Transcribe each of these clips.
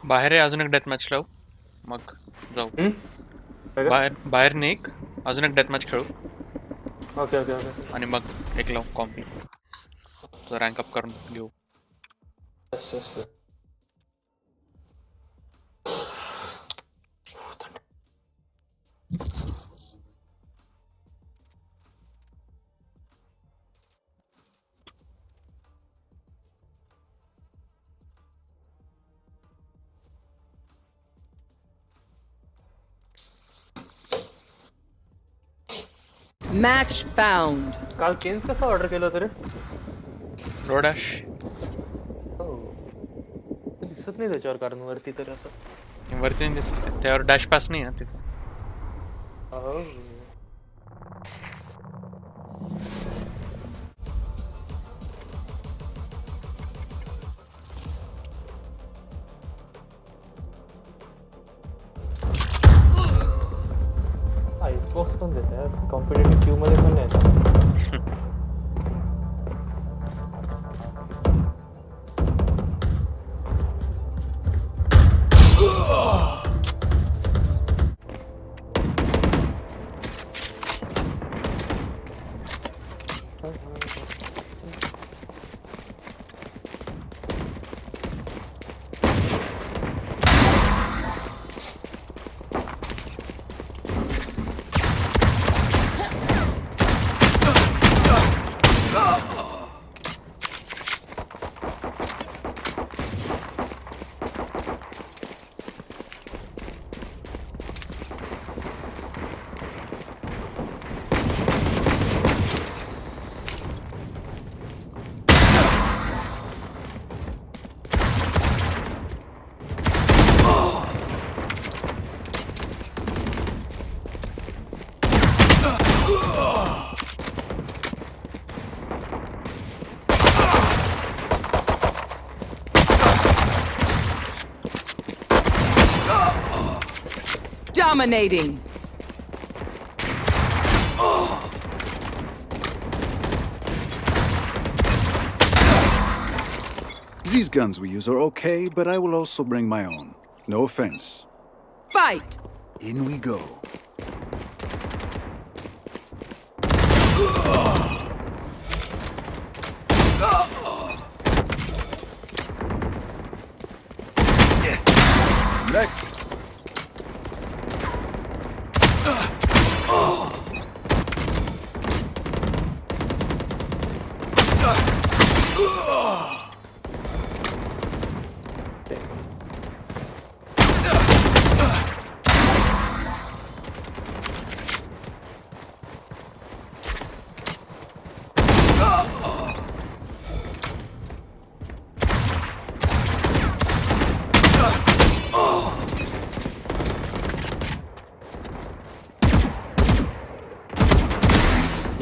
बाहेर आहे अजून एक डेथ मॅच लावू मग जाऊ काय का? बाहेर निघ अजून एक डेथ मॅच खेळू ओके ओके ओके. आणि मग एक लावू कॉम्पी तो रँक अप करून घेऊ यस यस. Match found. काल केन्स कसं ऑर्डर केलं होतं रे? डोडॅश हो. ते दिसत नाही त्याच्यावर कारण वरती तर असं. वरती नाही दिसत त्यावर डॅश पास नाही ना तिथं हो. आईस बॉक्स कोण देतं यार? कॉम्पिटेटिव्ह क्यू मध्ये पण नाही येत. Dominating. These guns we use are okay, but I will also bring my own. No offense. Fight. In we go. Next.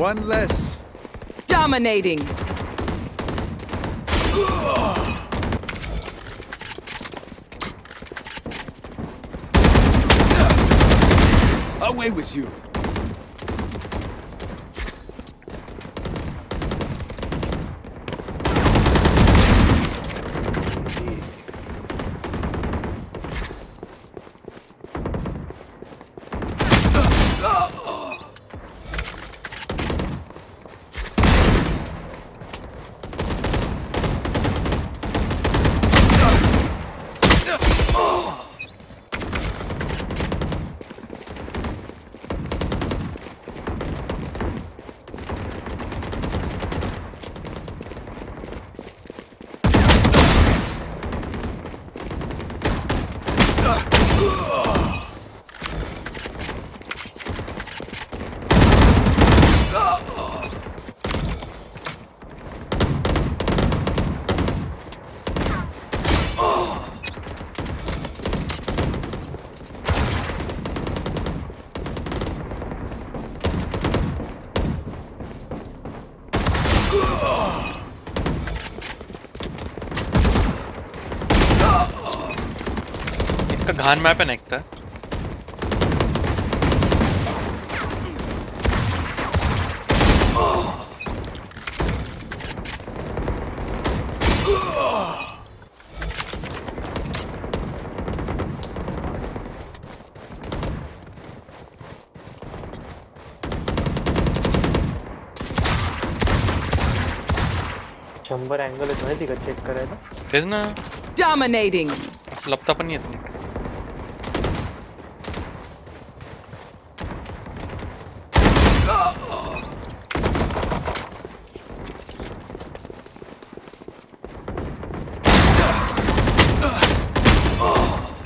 One less. Dominating. Away with you. इतका घाण map आहे ना एक तर 100 अँगल आहेत माहिती का चेक करायला. तेच ना, Dominating. असं लपता पण येत नाही.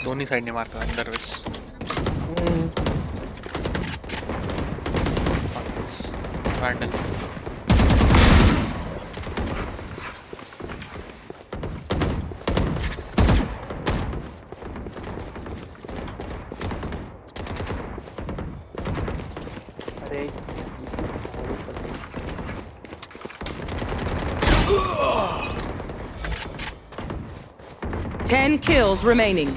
दोन्ही साईडने मारतो दरवेळेस. वॅन्डल. अरे 10 kills remaining.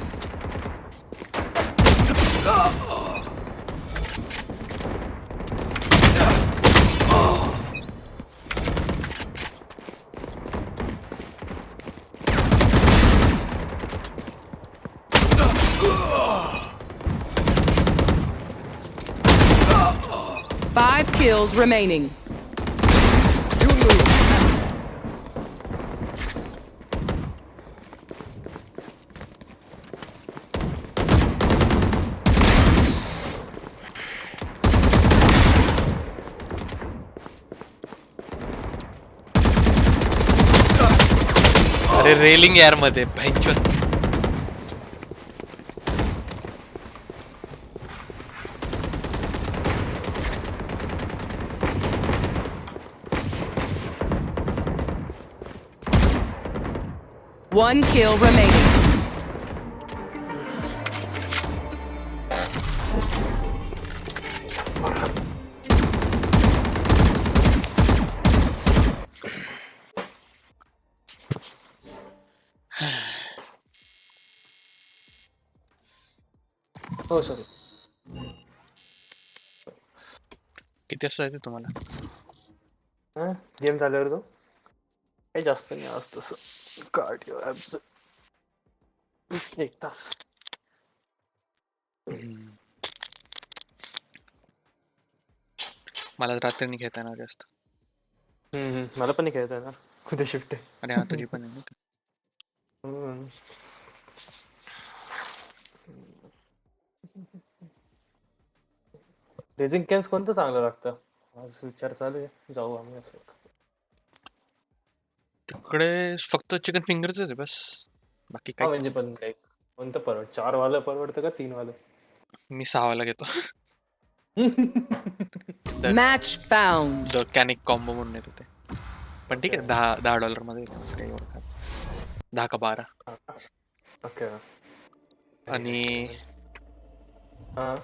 Five kills remaining. अरे रेलिंग यार मध्ये भयंकर. One kill remaining. हो सॉरी. किती वाजता येते तुम्हाला? हां गेम झाल्यावर तो काही जास्त नाही आज तसं कार्डिओ ॲप्स 1 तास. मला रात्री नाही खेळता येणार जास्त. मला पण नाही खेळता येणार. कुठे शिफ्ट आहे. आणि हा तुझी पण आहे ना. रेझिंग कॅन्स कोणतं चांगलं लागतं? आज विचार चालू आहे जाऊ आम्ही असं. तिकडे फक्त चिकन फिंगरच आहे बस, बाकी हा काय. म्हणजे पण लाईक कोणतं परवड 4 वालं परवडतं का 3 वालं? मी 6 वाला घेतो. Match found. द कॅनिक कॉम्बो म्हणून येतो ते. पण ठीक आहे, $10 मध्ये येतं, काही एवढं काय. 10 का 12. ओके. आणि हां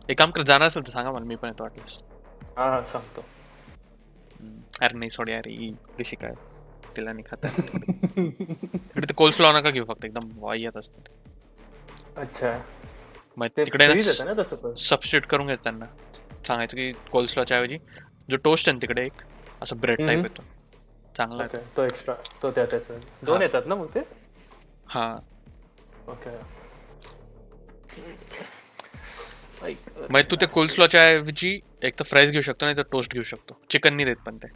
एक काम कर, जाणार असेल तर सांगा मला, मी पण येतो वाटल्यास. हां सांगतो. अरे नाही सोड यार, ही दिशी काय तिला नाही खाता तिकडे. ते कोल्स्लॉ नका घेऊ, फक्त एकदम वाह्यात असतं ते. अच्छा मग ते तिकडे फ्रीज येतं ना तसं पण. सबस्टिट्यूट करून घ्यायचं त्यांना, सांगायचं की कोल्स्लॉच्या ऐवजी जो टोस्ट आहे ना तिकडे एक असं ब्रेड टाईप येतो, चांगला ओके आहे. तो एक्स्ट्रा तो त्याचं 2 येतात ना मग ते. हा ओके. मग तू त्या कोल्स्लॉच्या ऐवजी एक तर फ्राईज घेऊ शकतो, नाही तर टोस्ट घेऊ शकतो. चिकन नाही देत पण ते.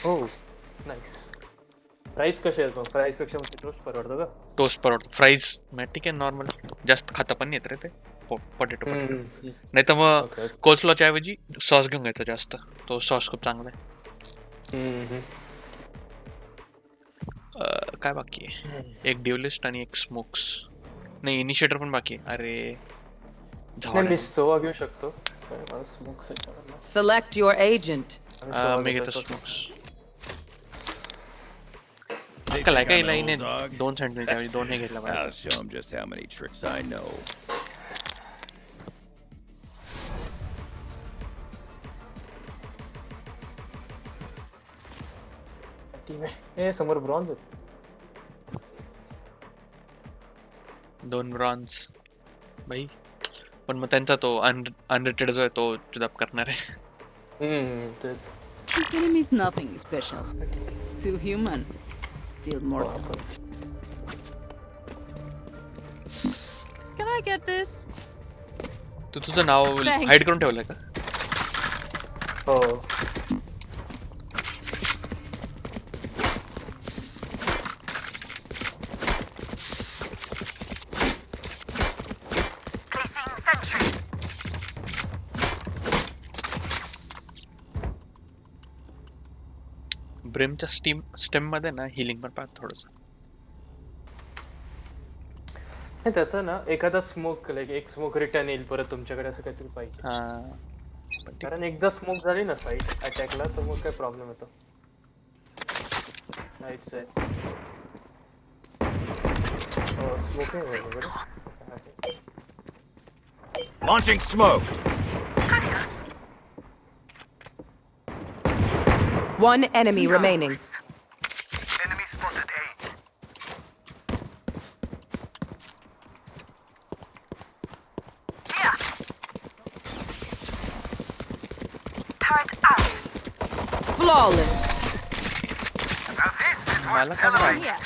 हो नाईस. प्राईस कसे आहेत मग? प्राईस पेक्षा मग टोस्ट परवडतं का? टोस्ट परवडतो. फ्राईज मग ठीक आहे, नॉर्मल जास्त खाता पण नाही येत रे ते. पोटॅटो नाही तर मग ओके. कोल्स्लॉच्या ऐवजी सॉस घेऊन घ्यायचा जास्त, तो सॉस खूप चांगला आहे. काय बाकी आहे? एक ड्युलिस्ट आणि एक स्मोक्स. नाही, इनिशिएटर पण बाकी आहे. अरे नाही मी सोवा घेऊ शकतो. Smokes Select your agent. मी घेतो स्मोक्स. They काय think I'm an line old आहे, dog? 2 सेंटीमीटर ऐवजी 2 हे घेतला I'll पाहिजे. show him just how many tricks I know. Team आहे. समोर ब्रॉन्झ आहे. 2 ब्रॉन्झ भाई. पण मग त्यांचा तो अनरेटेड जो आहे तो जुदाब करणार आहे. तेच. This enemy is nothing special. Still human. Still mortal. Can I get this? तू तुझं नाव Thanks. हाईड करून ठेवलंय का? हो. ब्रिमच्या स्टेम मध्ये ना हिलिंग पण पाहत थोडस. हे त्याचं ना एखादा स्मोक लाईक एक स्मोक रिटर्न येईल परत तुमच्याकडे असं काहीतरी पाहिजे. हा पण ठीक. कारण एकदा स्मोक झाली ना साईट अटॅकला तर मग काय प्रॉब्लेम येतो. राईट साईड स्मोक आहे वगैरे. Launching smoke. One enemy remaining. Enemy spotted A. Here. Turret out. Flawless. Now this is मला what काय celebrate. Here.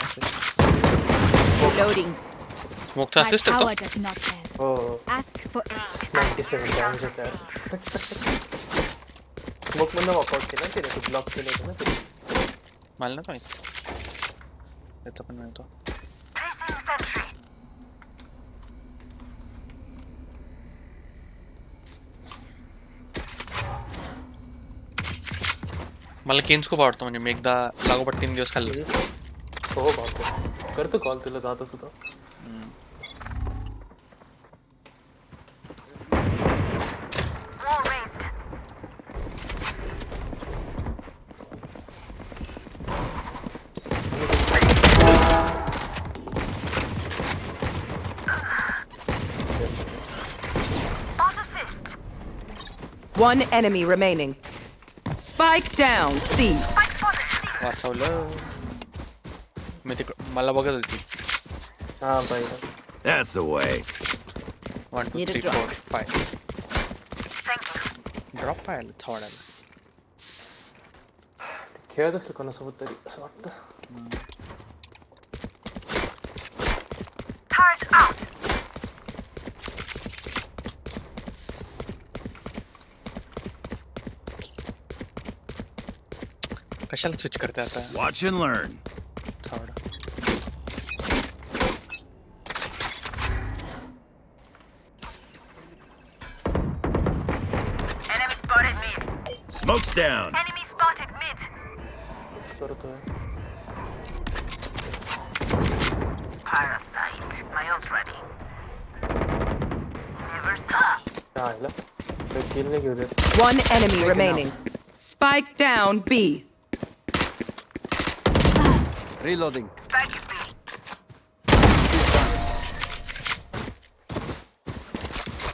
Reloading. स्मोकचा My assist येतो. power does not end. हो. Ask for aid. 97 डॅमेज येतात. Smoke मधनं walkout केलं ते block केलं होतं ना ते. मला नाही माहित. त्याचा पण मिळतो. Placing sentry. मला केन्स खूप आवडतो म्हणजे मी एकदा लागोपाठ 3 दिवस खाल्ले. हो बापरे. करतो कॉल तुला जात होतो. Wall raised. Boss assist. One enemy remaining. Spike down. C. Spike spotted. C. वाचवलं. मी मला बघत होती. हा पाहिजे. That's the way. 1 2 Need a 3 drop. 4 5 Thank you. Drop पाहिलं थोड्याला. खेळत असतो कोणासोबत तरी असं वाटतं. Turret out. कशाला स्विच करते आता Watch and learn. थोडं. Enemy spotted mid. Smoke's down. Enemy spotted mid. करतोय. Parasite. My ult ready. Never saw. राहिला. तर किल नाही घेऊ देत. One enemy remaining. Spike down. B. Reloading. Spike is B.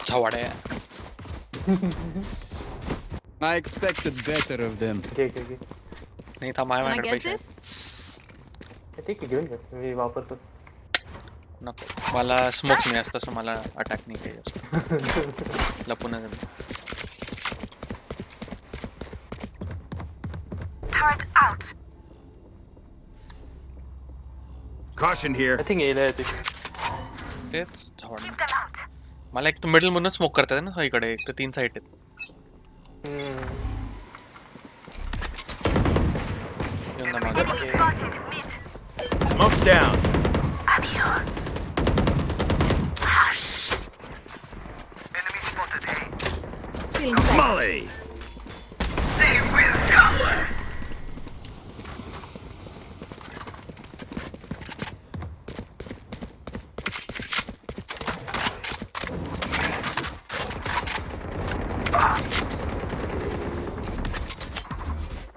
छवाड्या. I expected better of them. घे. नाही था माझ्या Can I माझ्याकडे get पैसे this? ठीक आहे घेऊन घे. मी वापरतो. नको. मला स्मोक्स नाही असतं, मला अटॅक नाही काही जास्त. लपून Turret out. Caution here. I think येईल आहे ते. तेच छवाडा. Keep them out. मला एक तर मिडल मधून स्मोक करतात ना इकडे, एक तर 3 साईड आहेत. येऊन जा मागे. Enemy spotted mid. Smoke's down. Adios. Hush. Enemy spotted A. Feeling back. Molly. They will come.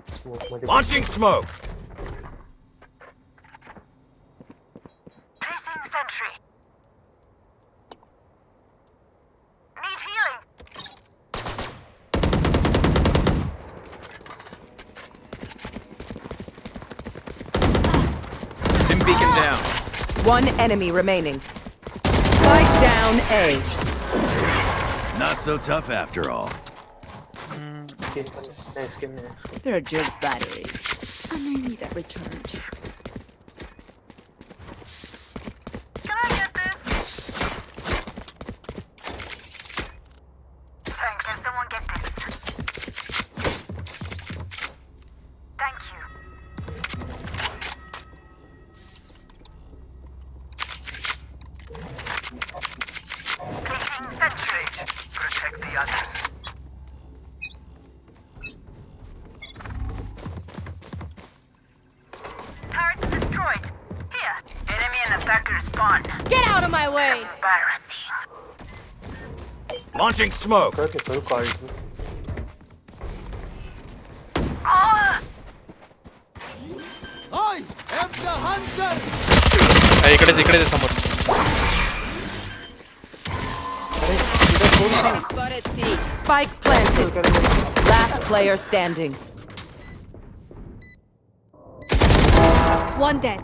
Smoke मध्ये Launching smoke. Placing sentry. Need healing. Dim beacon down. One enemy remaining. Spike down A. Not so tough after all. Skin नाही skin नाही. They're just batteries. And I need a recharge. Can I get this? Frank, can someone get this? others. Turret destroyed. Here. Enemy and attacker spawn. Get out of my way! Embarrassing. Launching smoke. Okay, so called. Oh! इकडे समोर. Spotted C. Spike planted. Last player standing. One dead.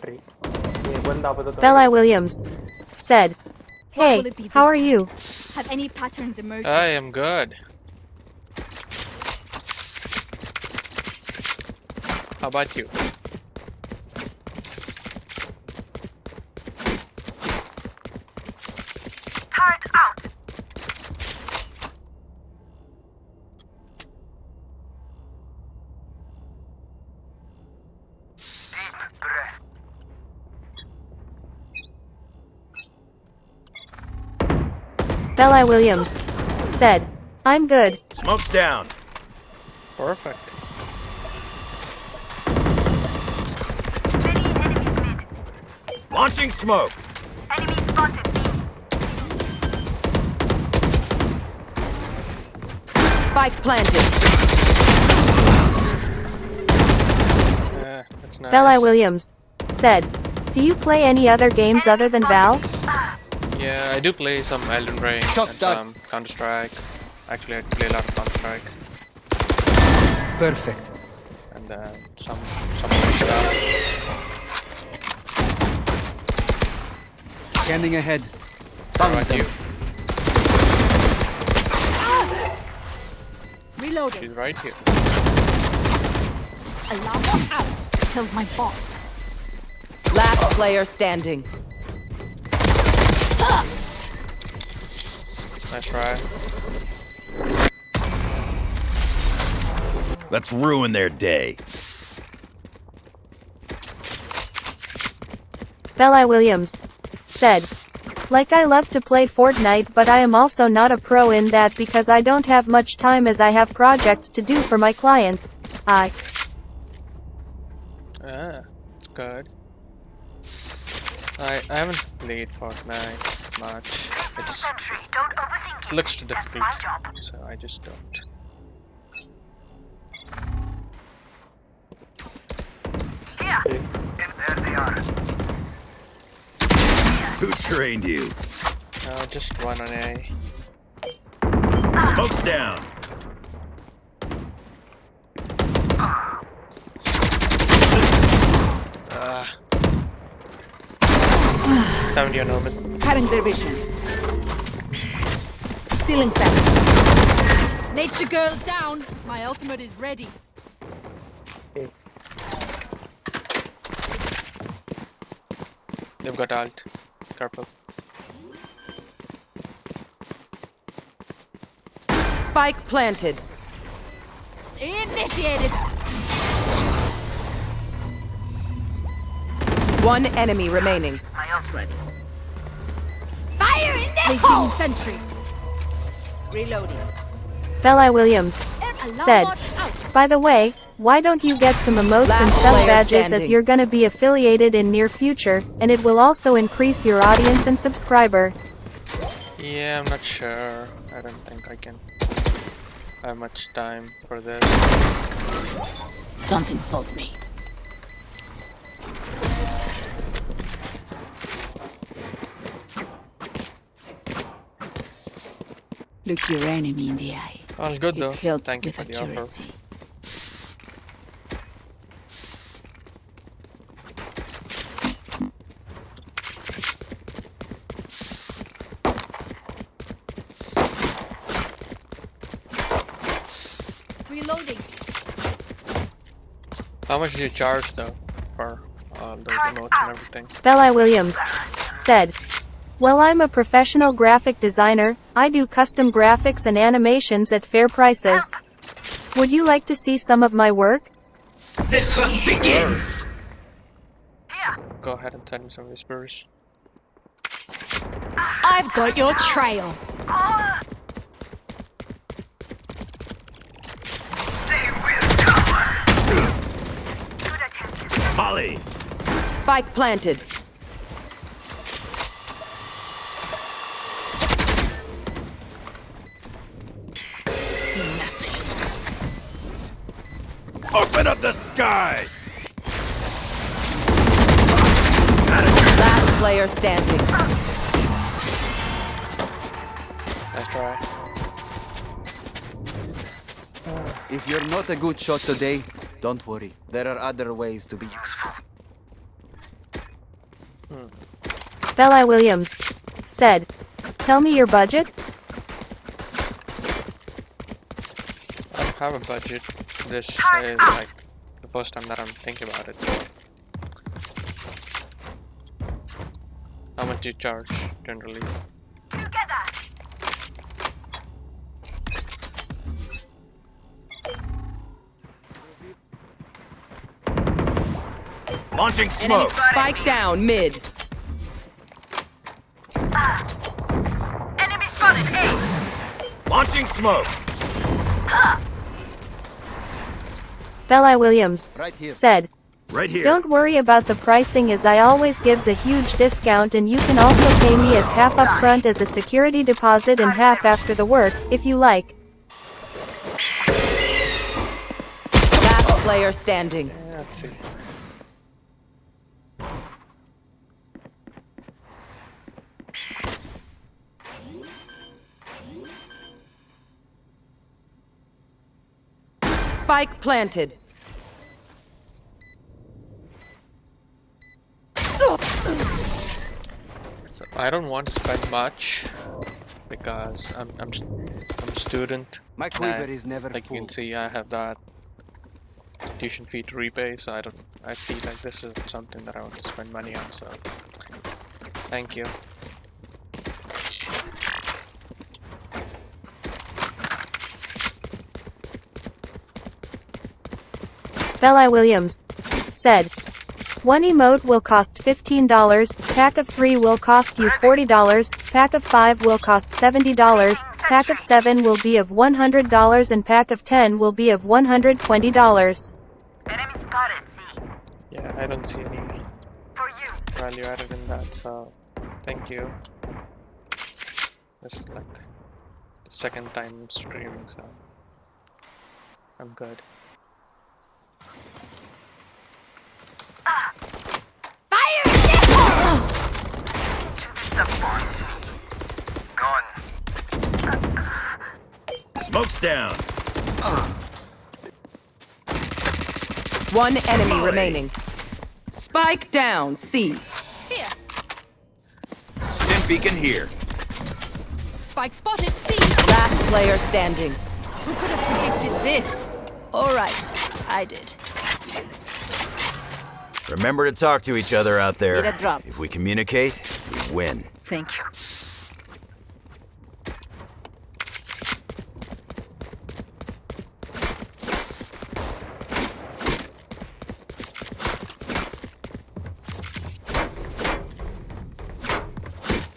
Tree. ये बंदा पता तो. Bella Williams said, What "Hey, will it be how this are time? you?" Have any patterns emerged? I am good. How about you? Turret out. Deep breath. Bella Williams said, "I'm good." Smoke's down. Perfect. Many enemies mid. Launching smoke. Enemy spotted B. Spike planted. Yeah, that's nice. Bella Williams said, "Do you play any other games other than Val?" Yeah, I do play some Elden Ring and Counter Strike. Actually, I play a lot of Counter Strike Perfect. and some other stuff. Scanning ahead. How about you? Reloading. She's right here. Alarm out. Killed my bot. Last player standing. Nice try. Let's ruin their day. Bella Williams said, "Like I love to play Fortnite, but I am also not a pro in that because I don't have much time as I have projects to do for my clients. Ah, it's good. I haven't played Fortnite much. It's Sentry, don't overthink it. looks too That's difficult, my job. so I just don't. Here. And there they are. Who trained you? Just one on A. Smoke's down. Ah. 70 on Omen. Cutting their vision. Stealing that. Nature girl down. My ultimate is ready. Okay. They've got alt. Careful. Spike planted. Initiated. One enemy remaining. My else ready. Fire in the hole. Sentry. Reloading. Bella Williams Alarm said, bot out. "By the way, why don't you get some emotes and Last sub player badges as standing. you're gonna be affiliated in near future, and it will also increase your audience and subscriber." Yeah, I'm not sure. I don't think I can have much time for this. Don't insult me. Look your enemy in the eye. All good though. It helps Thank you with for the offer. accuracy. Reloading. How much do you charge though for all those emotes and everything? Bella Williams said, "Well, I'm a professional graphic designer. I do custom graphics and animations at fair prices. Would you like to see some of my work?" The hunt begins. Here. Go ahead and send me some whispers. I've got your trail. They will cover. Good attempt. Molly! Spike planted. Open up the sky! Last player standing. Nice try. If you're not a good shot today, don't worry. There are other ways to be useful. Bella Williams said, "Tell me your budget." I don't have a budget. This is like the first time that I'm thinking about it. So, how much do you charge generally? Together. Launching smoke! Spike down mid. Enemy spotted A. Launching smoke! Bella Williams Right here. said, Right here. "Don't worry about the pricing as I always gives a huge discount and you can also pay me as half up front as a security deposit and half after the work, if you like." Last player standing. Yeah, let's see. Spike planted. So I don't want to spend much because I'm a student. My quiver and is never like full. you can see, I have that tuition fee to repay. So I feel like this is something that I want to spend money on. So thank you. Bella Williams said, "One emote will cost $15, pack of 3 will cost you $40, pack of 5 will cost $70, pack of 7 will be of $100 and pack of 10 will be of $120. Enemy spotted C. Yeah, I don't see any For you. value added in that. So thank you. This is like the second time streaming, so I'm good. Disappoint me. Gone. Smoke's down. One enemy Molly. remaining. Spike down C. Here. Stim beacon here. Spike spotted. See. Last player standing. Who could have predicted this? All right, I did. Remember to talk to each other out there. Need a drop. If we communicate, we win. Thank you.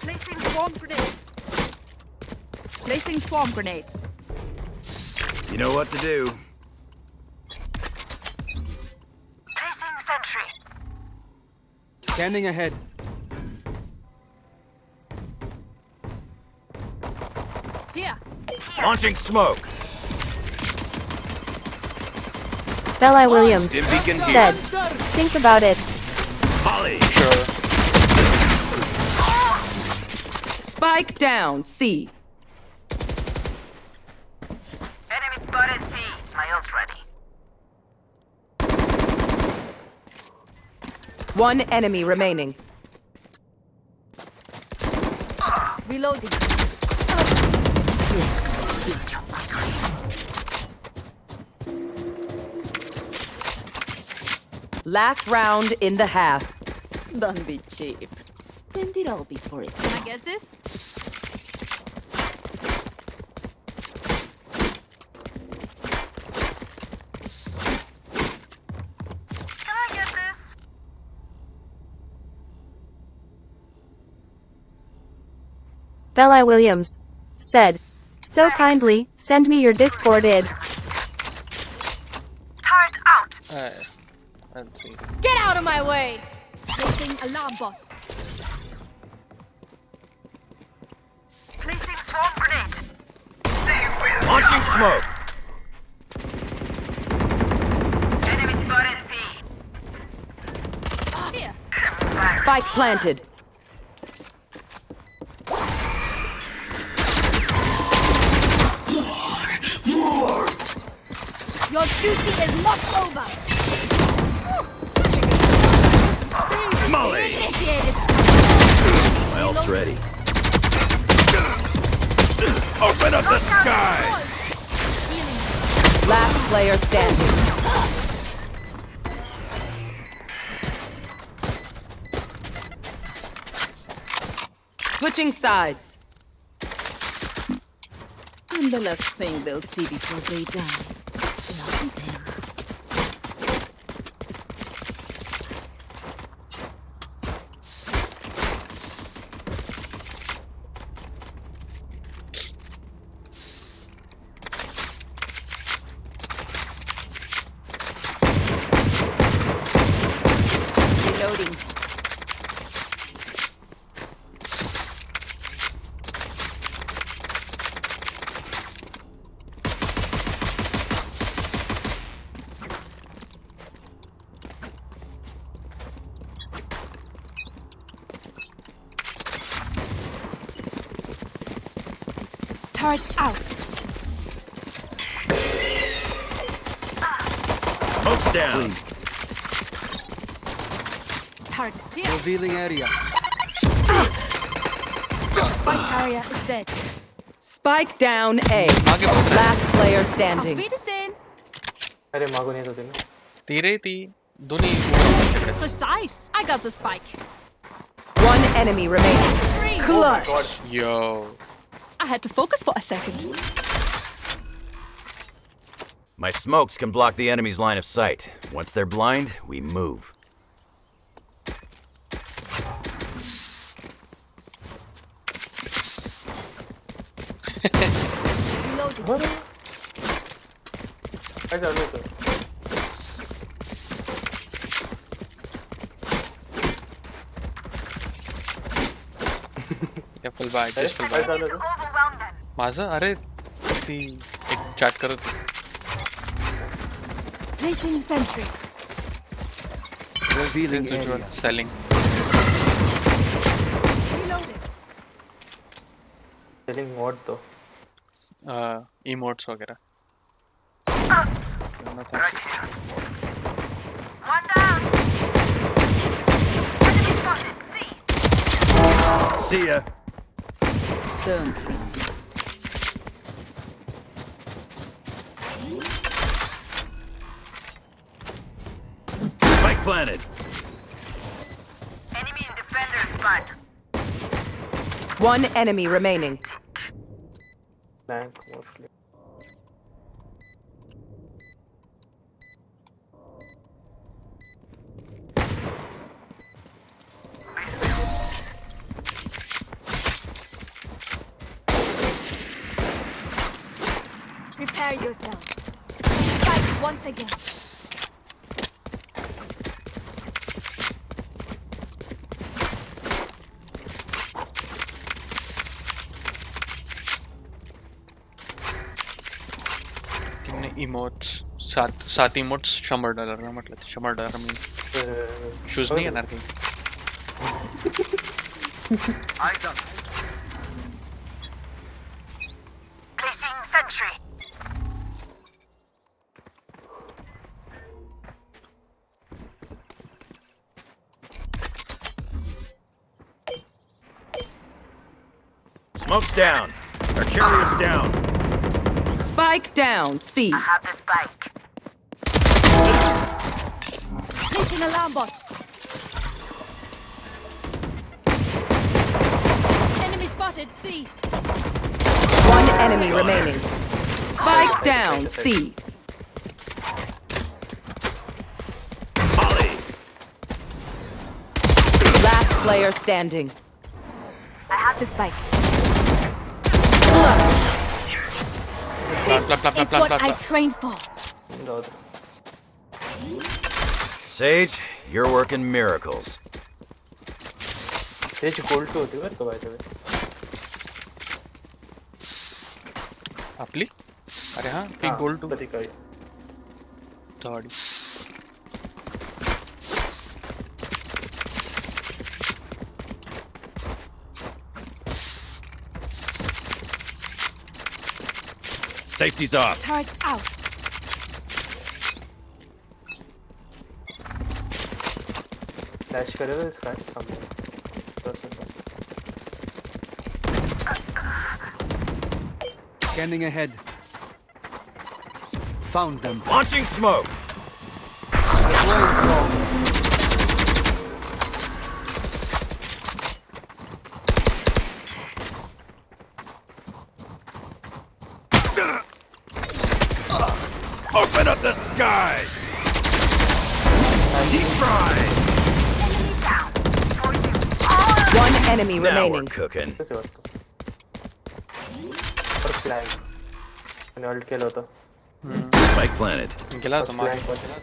Placing swarm grenade. Placing swarm grenade. You know what to do. Placing sentry. Standing ahead. Here. Launching smoke. Bella Williams Stim beacon here. said, "Think about it." Molly. Sure. Spike down C. Enemy spotted C. My ult's ready. One enemy remaining. Reloading. Last round in the half. Don't be cheap. Spend it all before it's Can I get this? Bella Williams said, "So kindly, send me your Discord id." Turret out. Let's see. Get out of my way! Placing alarm bot. Placing swarm grenade. Launching smoke. Enemy spotted C. Here. Spike planted. Your duty is not over. Molly. Initiated. My ult's ready. Open up the sky. Last player standing. Switching sides. And the last thing they'll see before they die. Love them. Reloading. Turret out. Smoke's down. Turret here. Revealing area. Spike carrier is dead. Spike down A. आगे बढ़ रहा है. Last player Auf standing. Wiedersehen. अरे मागून येत होते ना. तीरे ती दोन्ही Precise. I got the spike. One enemy remaining. Clutch. Yo. I had to focus for a second. My smokes can block the enemy's line of sight. Once they're blind, we move. Reloading. काय चालू होतं? या full buy, just full काय buy. चालू होतं? Overwhelm them. माझं अरे ती एक chat करत होती. Placing sentry. Revealing Since you area. were selling. Reloading. Selling what though? Emotes वगैरह. One down. Enemy spotted. C. See ya. Don't resist. Spike planted. Enemy in defender spawn. One enemy remaining. Blank mostly. Prepare yourselves. Fight once again. Emotes सात emotes $100 ना म्हटलं $100 मी shoes नाही येणार काही. Eyes up. Placing sentry. Smoke's down. Our carrier's down. Spike down C. I have the spike. Placing alarm bot. Enemy spotted. C. One enemy remaining. Spike down C. Molly. Last player standing. I have the spike. Is what I trained for. जाऊ दे. Sage, you're working miracles. त्याची gold होती बरं का by the way. आपली अरे हा pick gold टू कधी काय third. Safety's off. Turret out. Flash करेलच काय थांबलं. Scanning ahead. Found them. Launching smoke. Open up the sky. Deep fried. One enemy Now we're remaining. cooking. कसे वाटतं पर फ्लॅग आणि अल्ट केलं होतं. Spike planted. गेला होता मागे. फ्लॅग होते ना.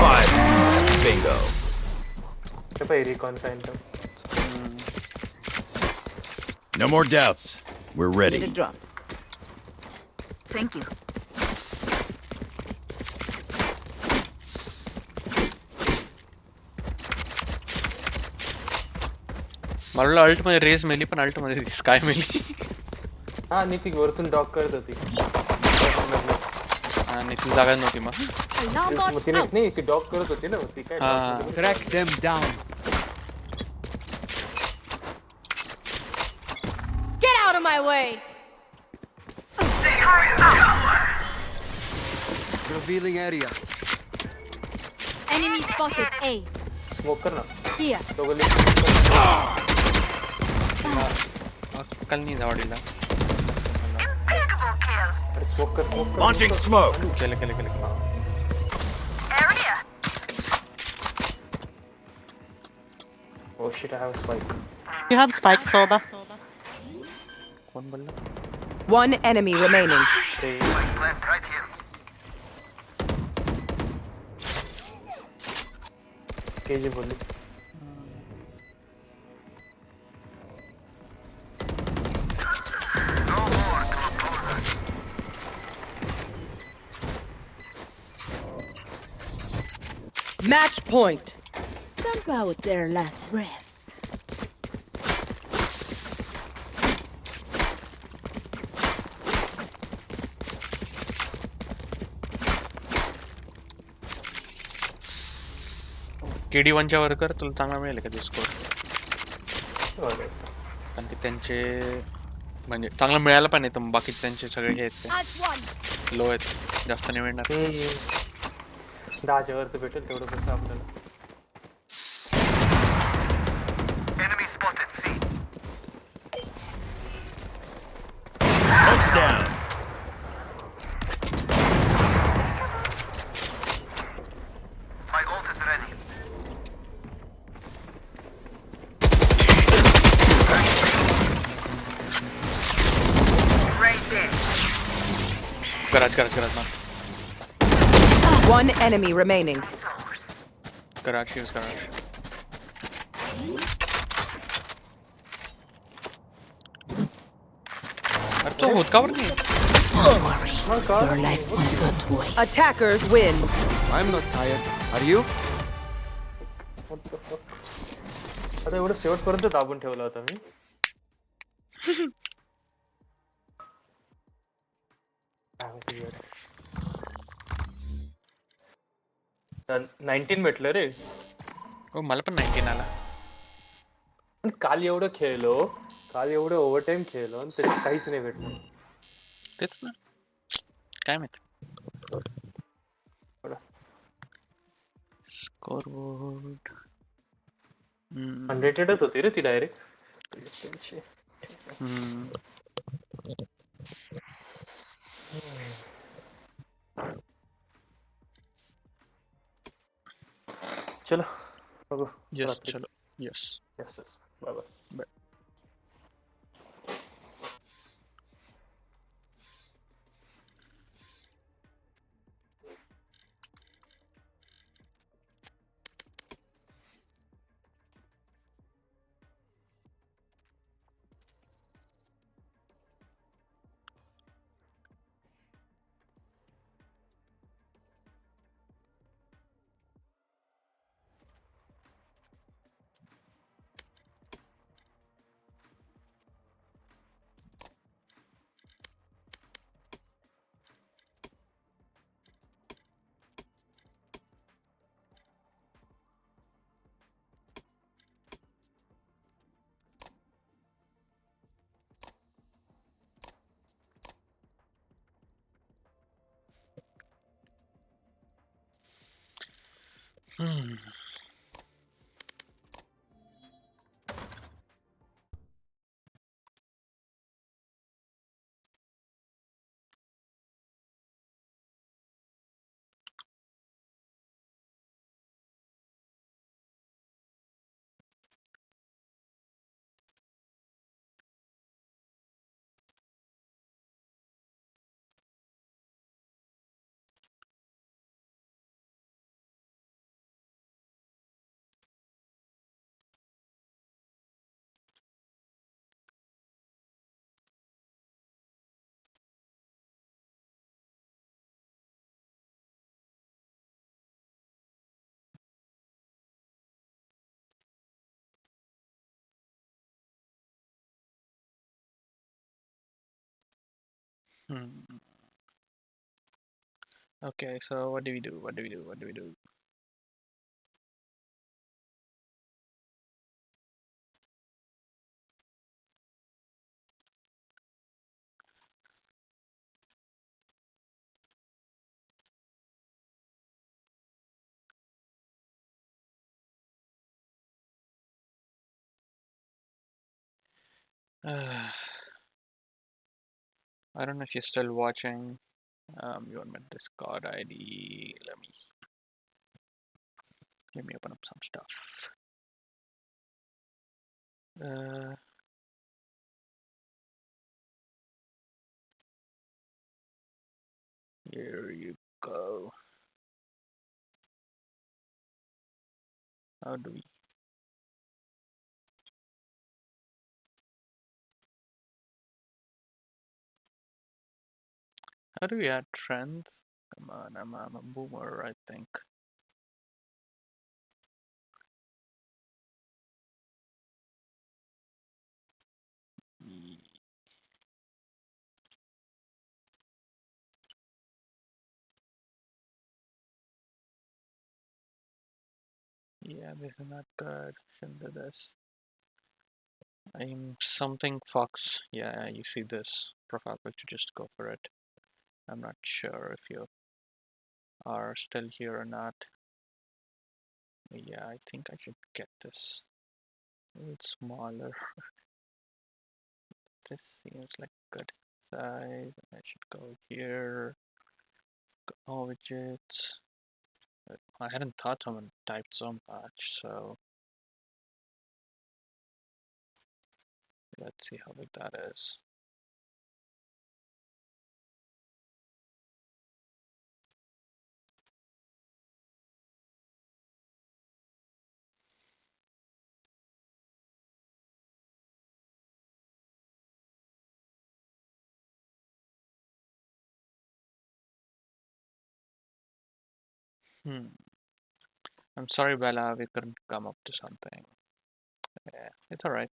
Five. Bingo. ते पाहिजे recon Phantom. No more doubts. We're Get a ready. drop. Thank you. मला अल्ट मध्ये रेस मेली पण अल्ट मध्ये स्काय मेली. हा आणि ती वरतून डॉक करत होती. आणि ती जागा नव्हती मग. Alarm bot मग तिने out. नाही की डॉक करत होती ना ती काय हा. dock मध्ये. Track them down. Get out of my way. Revealing area. Enemy spotted. A. Smoke कर ना. Here. दोघं अक्कल नाही जावडीला. Impeccable kill. अरे स्मोक कर स्मोक कर. Launching smoke. केलं. Area. Oh shit, I have a spike. You have spike, Soba. कोण बोलला? One enemy remaining. ते Right here. केजी बोलली. Match point. Stamp out their last breath. KD 1च्या वर कर तुला चांगला मिळेल का ते स्कोर. Alright. कारण की त्यांचे म्हणजे चांगलं मिळायला पण येतं बाकी त्यांचे सगळे हे आहेत As one. ते लो आहेत जास्त नाही मिळणार. 10च्या वर तर भेटेल तेवढं कसं आपल्याला. Enemy spotted. C. Smoke's down. My ult is ready. Right there. कराच ना One enemy remaining. Source. कराच यूज करा. अरे तो होत का बरं नाही. Your life won't go to waste. Attackers win. I'm not tired. Are you? What the fuck? आता एवढं शेवटपर्यंत दाबून ठेवला होता मी. काय माहिती यार. 19 भेटलं रे. हो मला पण 19 आला. पण काल एवढं खेळलो, काल एवढं ओव्हरटाईम खेळलो आणि त्याच्यात काहीच नाही भेटलं. तेच ना काय माहित. स्कोरबोर्ड 100च होती रे ती डायरेक्ट. चलो बघू. यस चलो yes yes bye bye. Hmm. Hmm. Okay, so what do we do? What do we do? What do we do? I don't know if you're still watching. You want my Discord ID? Let me open up some stuff. Uh, Here you go. How do we? How do we add trends? Come on, I'm a boomer, I think. Yeah, this is not good. Shouldn't do this. I'm something Fox. Yeah, you see this profile picture, just go for it. I'm not sure if you are still here or not. Yeah, I think I should get this a little smaller. This seems like good size. I should go here. Go all widgets. I hadn't thought someone typed so much, so let's see how big that is. I'm sorry, Bella, we couldn't come up to something. Yeah, it's alright.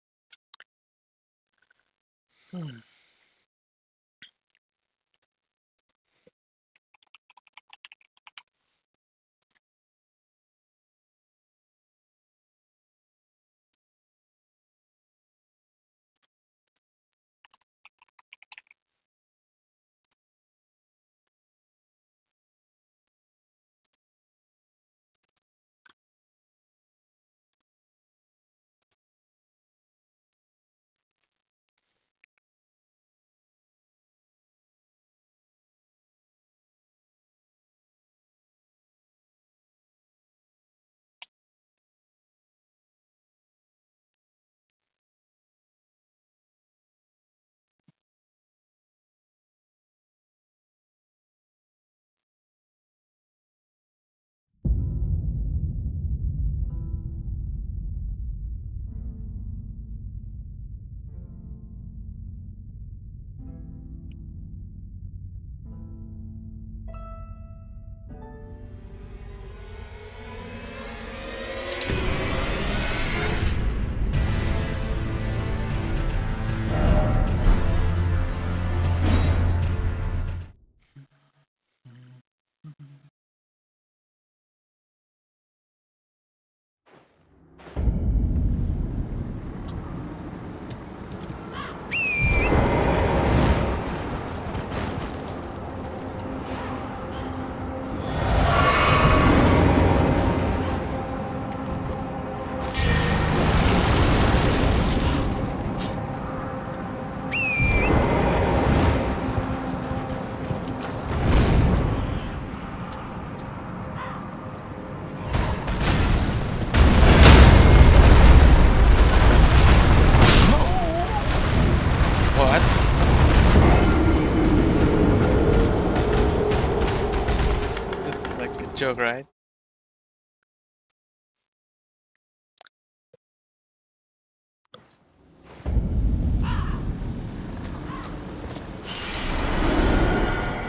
joke, right?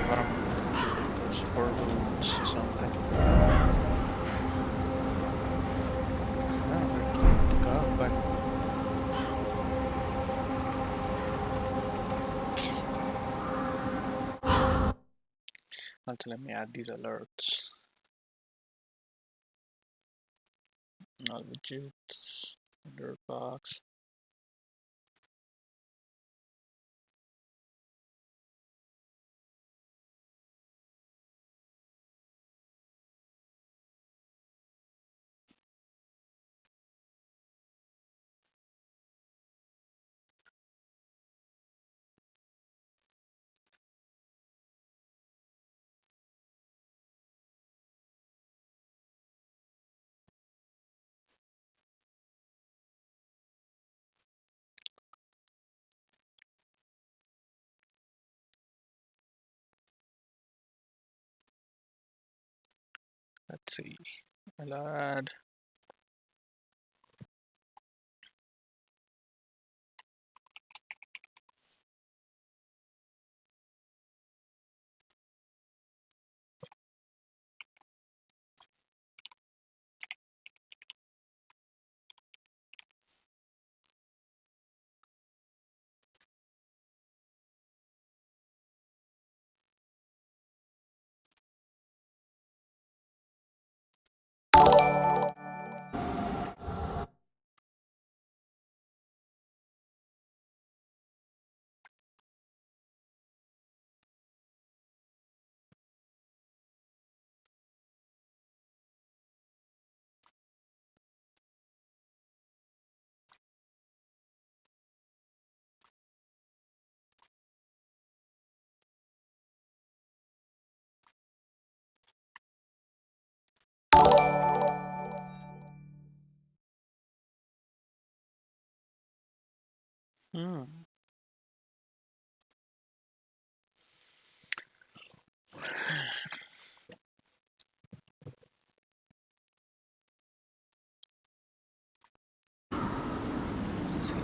What am I those 4 balloons or something? No, where does it go? But also, let me add these alerts. All widgets, alert box. Let's see. I'll add. Hmm. Let's see.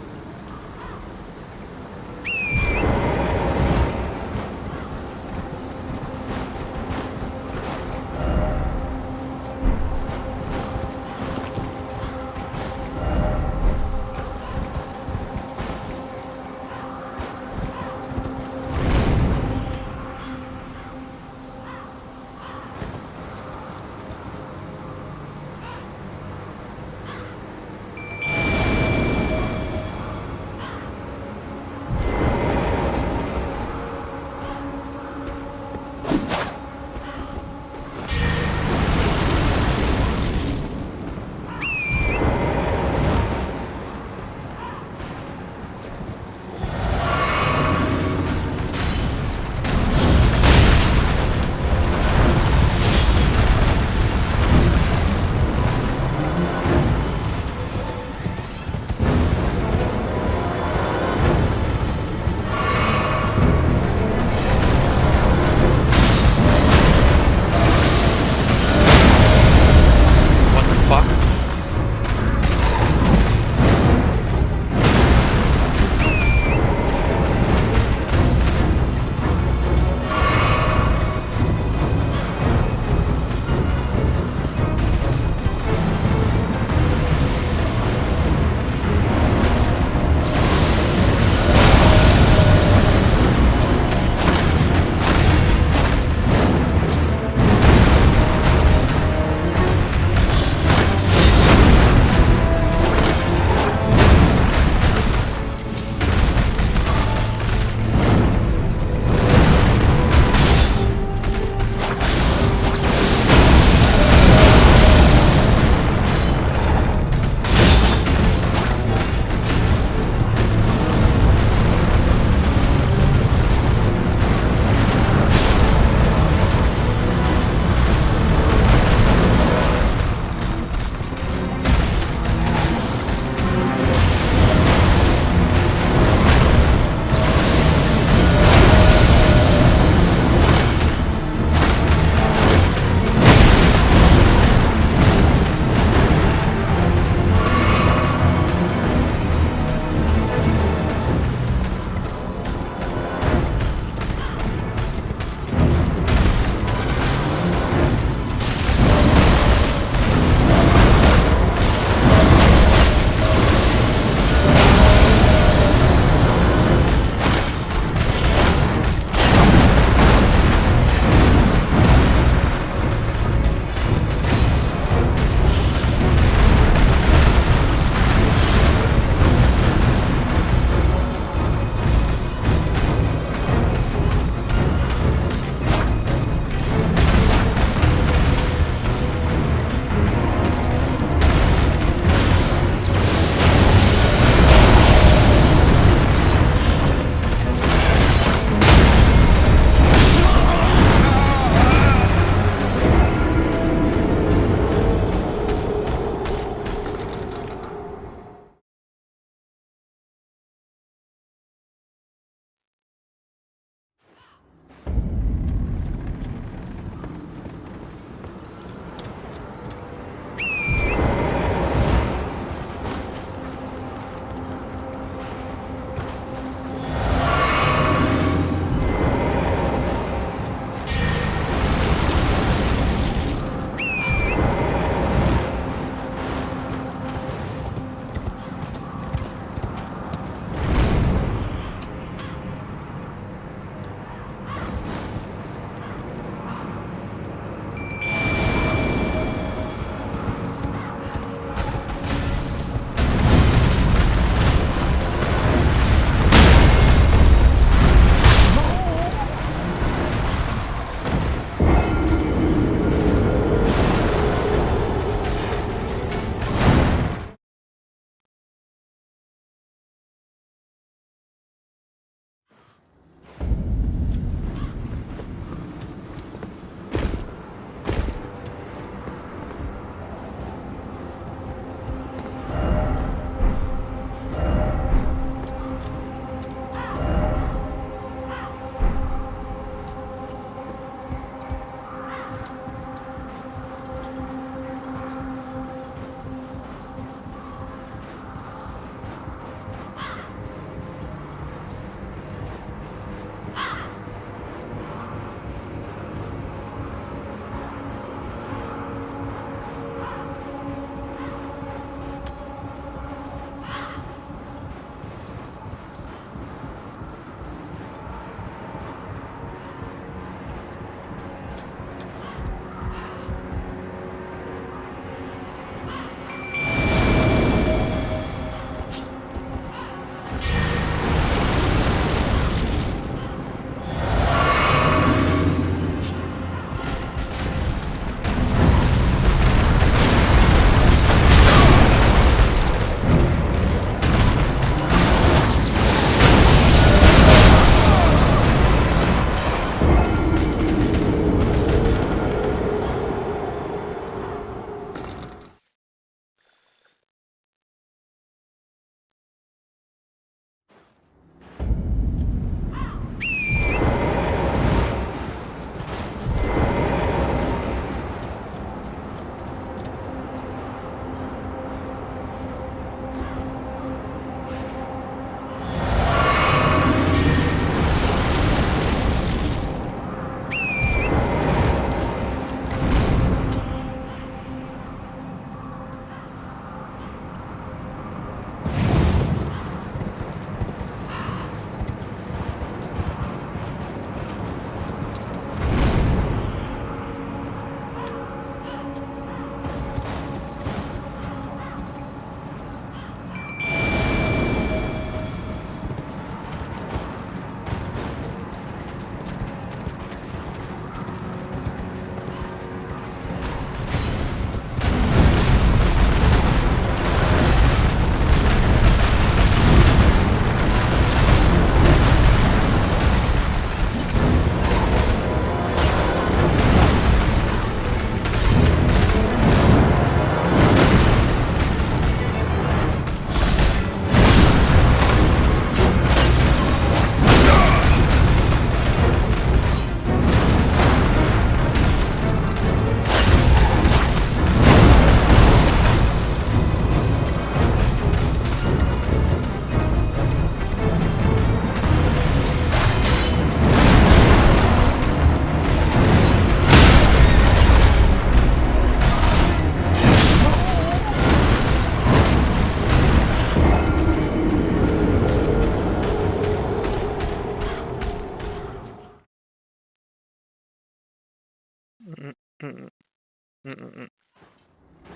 Mm-mm-mm.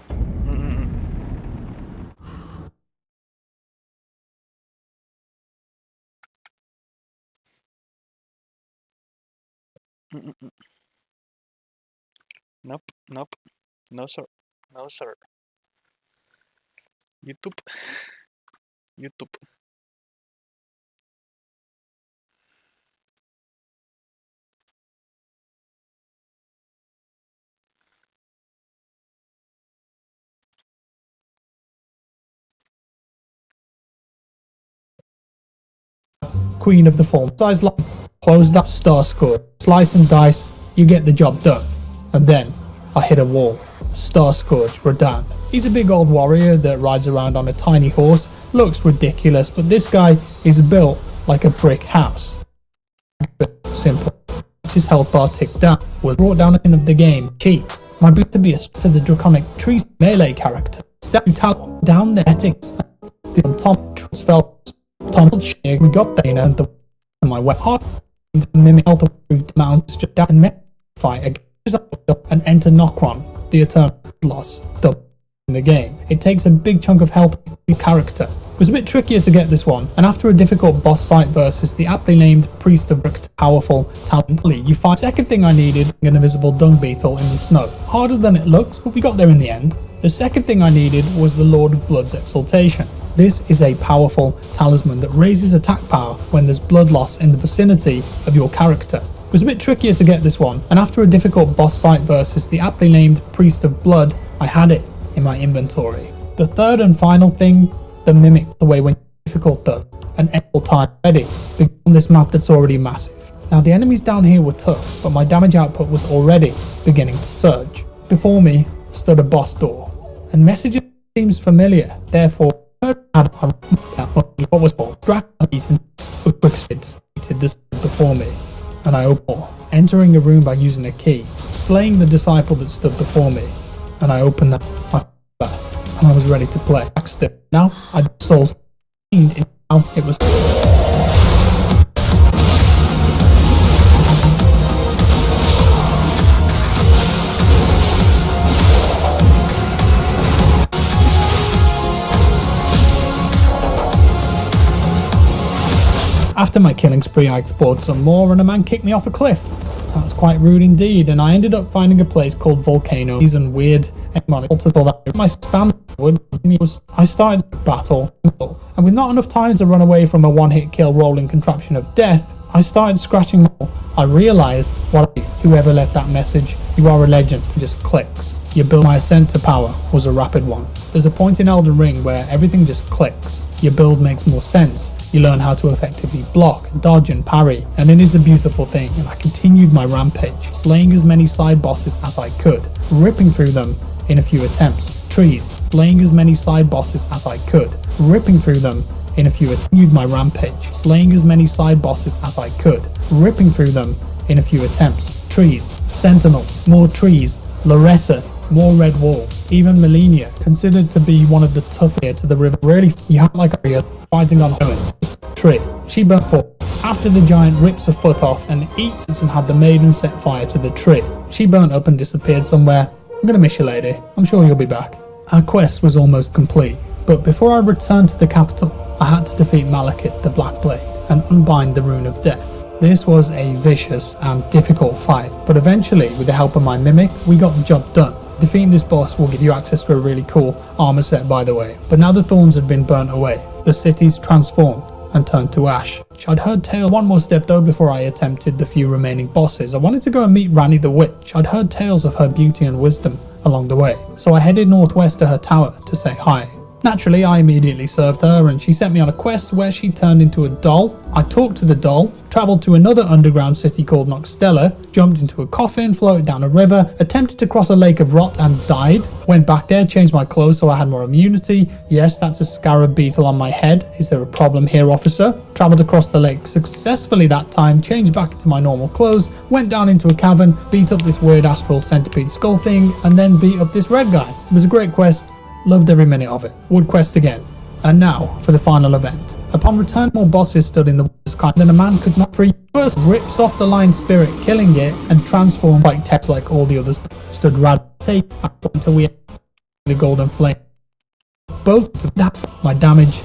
Mm-mm-mm. Mm-mm-mm. Nope, nope. No sir. No sir. YouTube. YouTube. Queen of the form. Size line. Close that star score. Slice and dice. You get the job done. And then I hit a wall. Star Scourge, Rodan. He's a big old warrior that rides around on a tiny horse. Looks ridiculous, but this guy is built like a brick house. Simple. His health bar ticked down. Was brought down at the end of the game. Cheap. My boots to be a to the draconic trees melee character. Step down the ethics. Tom fell. Tom we got there and the my wet heart. Mimic health approved mounts just down and fight against and enter Nokron. The eternal loss in the game. It takes a big chunk of health to your character. It was a bit trickier to get this one, and after a difficult boss fight versus the aptly named Priest of Brick, powerful talent, you find the second thing I needed, an invisible dung beetle in the snow. Harder than it looks, but we got there in the end. The second thing I needed was the Lord of Blood's Exaltation. This is a powerful talisman that raises attack power when there's blood loss in the vicinity of your character. It was a bit trickier to get this one, and after a difficult boss fight versus the aptly named Priest of Blood, I had it in my inventory. The third and final thing, the Mimic the way when difficult though, and ample time ready, on this map that's already massive. Now the enemies down here were tough, but my damage output was already beginning to surge. Before me stood a boss door, and messages seems familiar, therefore I had what was called Dragon Eaten with quick stated this before me. And I opened, entering a room by using a key, slaying the disciple that stood before me, and I opened that and I was ready to play. Now I souls in now it was. After my killing spree, I explored some more and a man kicked me off a cliff. That was quite rude indeed, and I ended up finding a place called Volcano. And weird that my spam was I started the battle, and with not enough time to run away from a one-hit kill rolling contraption of death, I started scratching more. I realised whoever left that message, you are a legend, just clicks. Your build my ascent to power was a rapid one. There's a point in Elden Ring where everything just clicks. Your build makes more sense. You learn how to effectively block, and dodge and parry, and it is a beautiful thing, and I continued my rampage, slaying as many side bosses as I could, ripping through them in a few attempts. Trees, slaying as many side bosses as I could, ripping through them in a few attempts. Continued my rampage, slaying as many side bosses as I could, ripping through them in a few attempts. Trees, sentinels, more trees, Loretta, more red wolves, even Melania, considered to be one of the toughest to the river. Really, you have like a fighting on her tree. She burnt for after the giant rips a foot off and eats it, and had the maiden set fire to the tree. She burnt up and disappeared somewhere. I'm gonna miss you, lady. I'm sure you'll be back. Our quest was almost complete, but before I returned to the capital, I had to defeat Malekith the Black Blade and unbind the Rune of Death. This was a vicious and difficult fight, but eventually, with the help of my Mimic, we got the job done. Defeating this boss will give you access to a really cool armor set, by the way. But now the thorns had been burnt away, the city's transformed and turned to ash. I'd heard tales. One more step though before I attempted the few remaining bosses. I wanted to go and meet Ranni the Witch. I'd heard tales of her beauty and wisdom along the way, so I headed northwest to her tower to say hi. Naturally, I immediately served her, and she sent me on a quest where she turned into a doll. I talked to the doll, travelled to another underground city called Noxtella, jumped into a coffin, floated down a river, attempted to cross a lake of rot and died. Went back there, changed my clothes so I had more immunity. Yes, that's a scarab beetle on my head. Is there a problem here, officer? Travelled across the lake successfully that time, changed back into my normal clothes, went down into a cavern, beat up this weird astral centipede skull thing, and then beat up this red guy. It was a great quest. Loved every minute of it. Would quest again. And now, for the final event. Upon return, more bosses stood in the water's kind, and a man could not free. First, rips off the lion spirit, killing it, and transforms like text like all the others. Stood rad, take until we the golden flame. Both, that's my damage.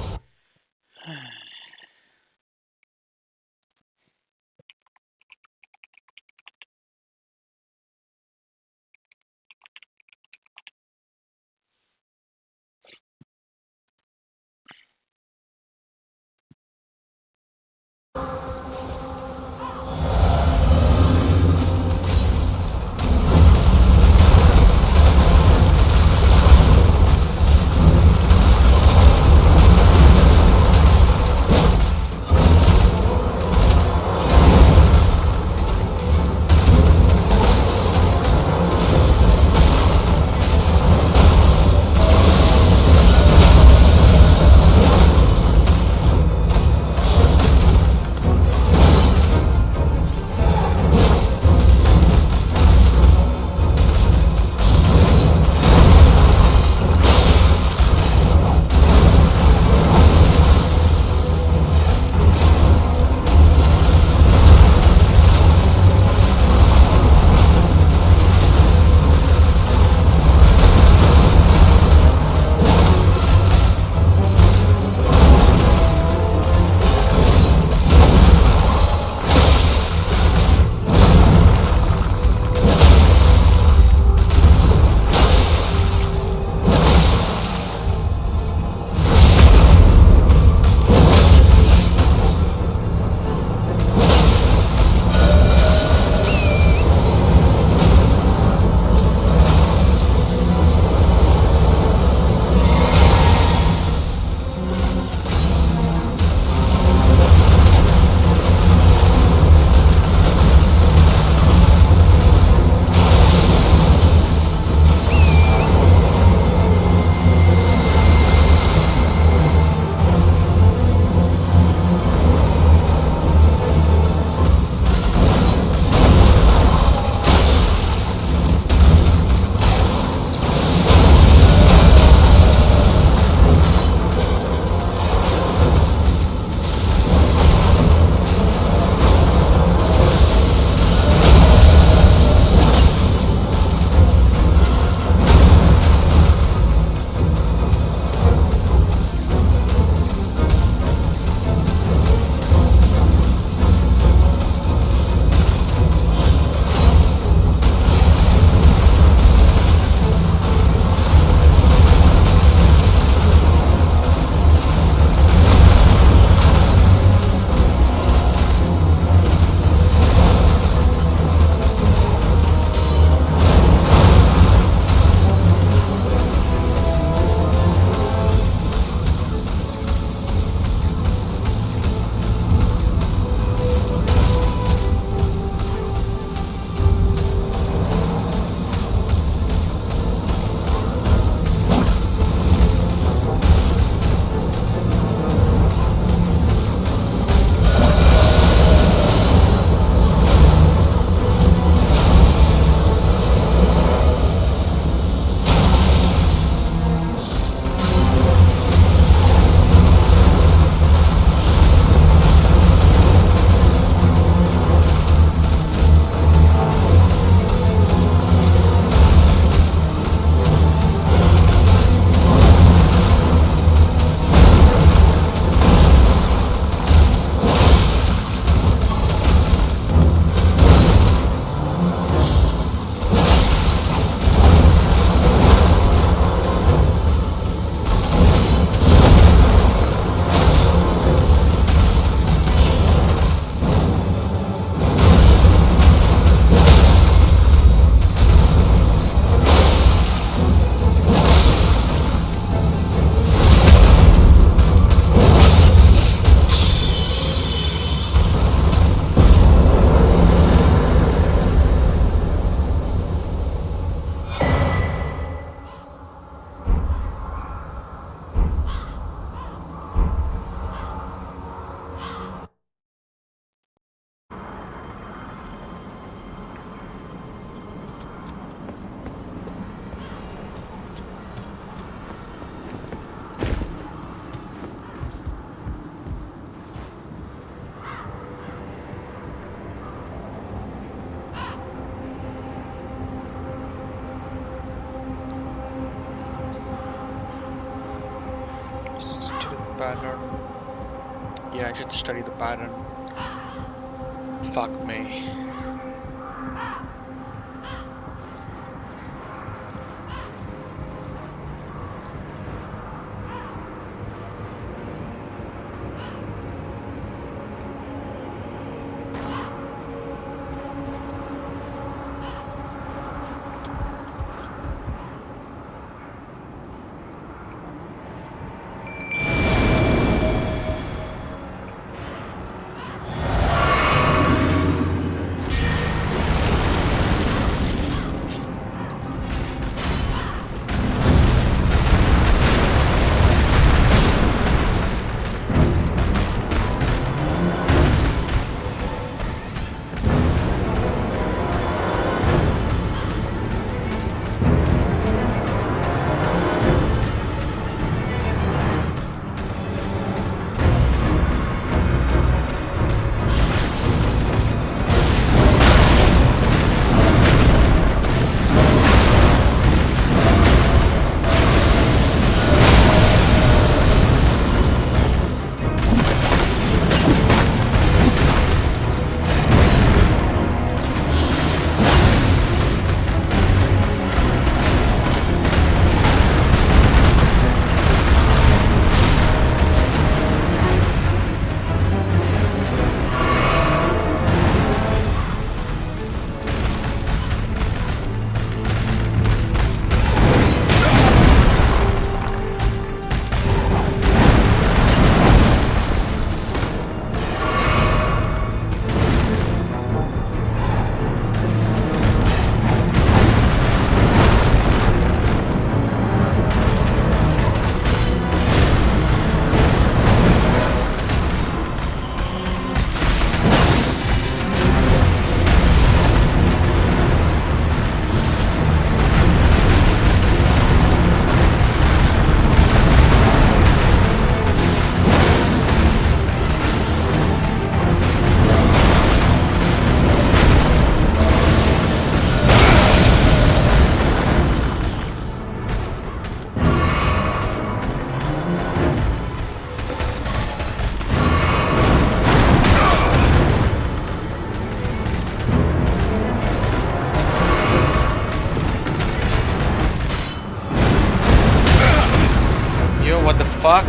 pattern. Yeah, I should study the pattern. Fuck me. Yo, what the fuck?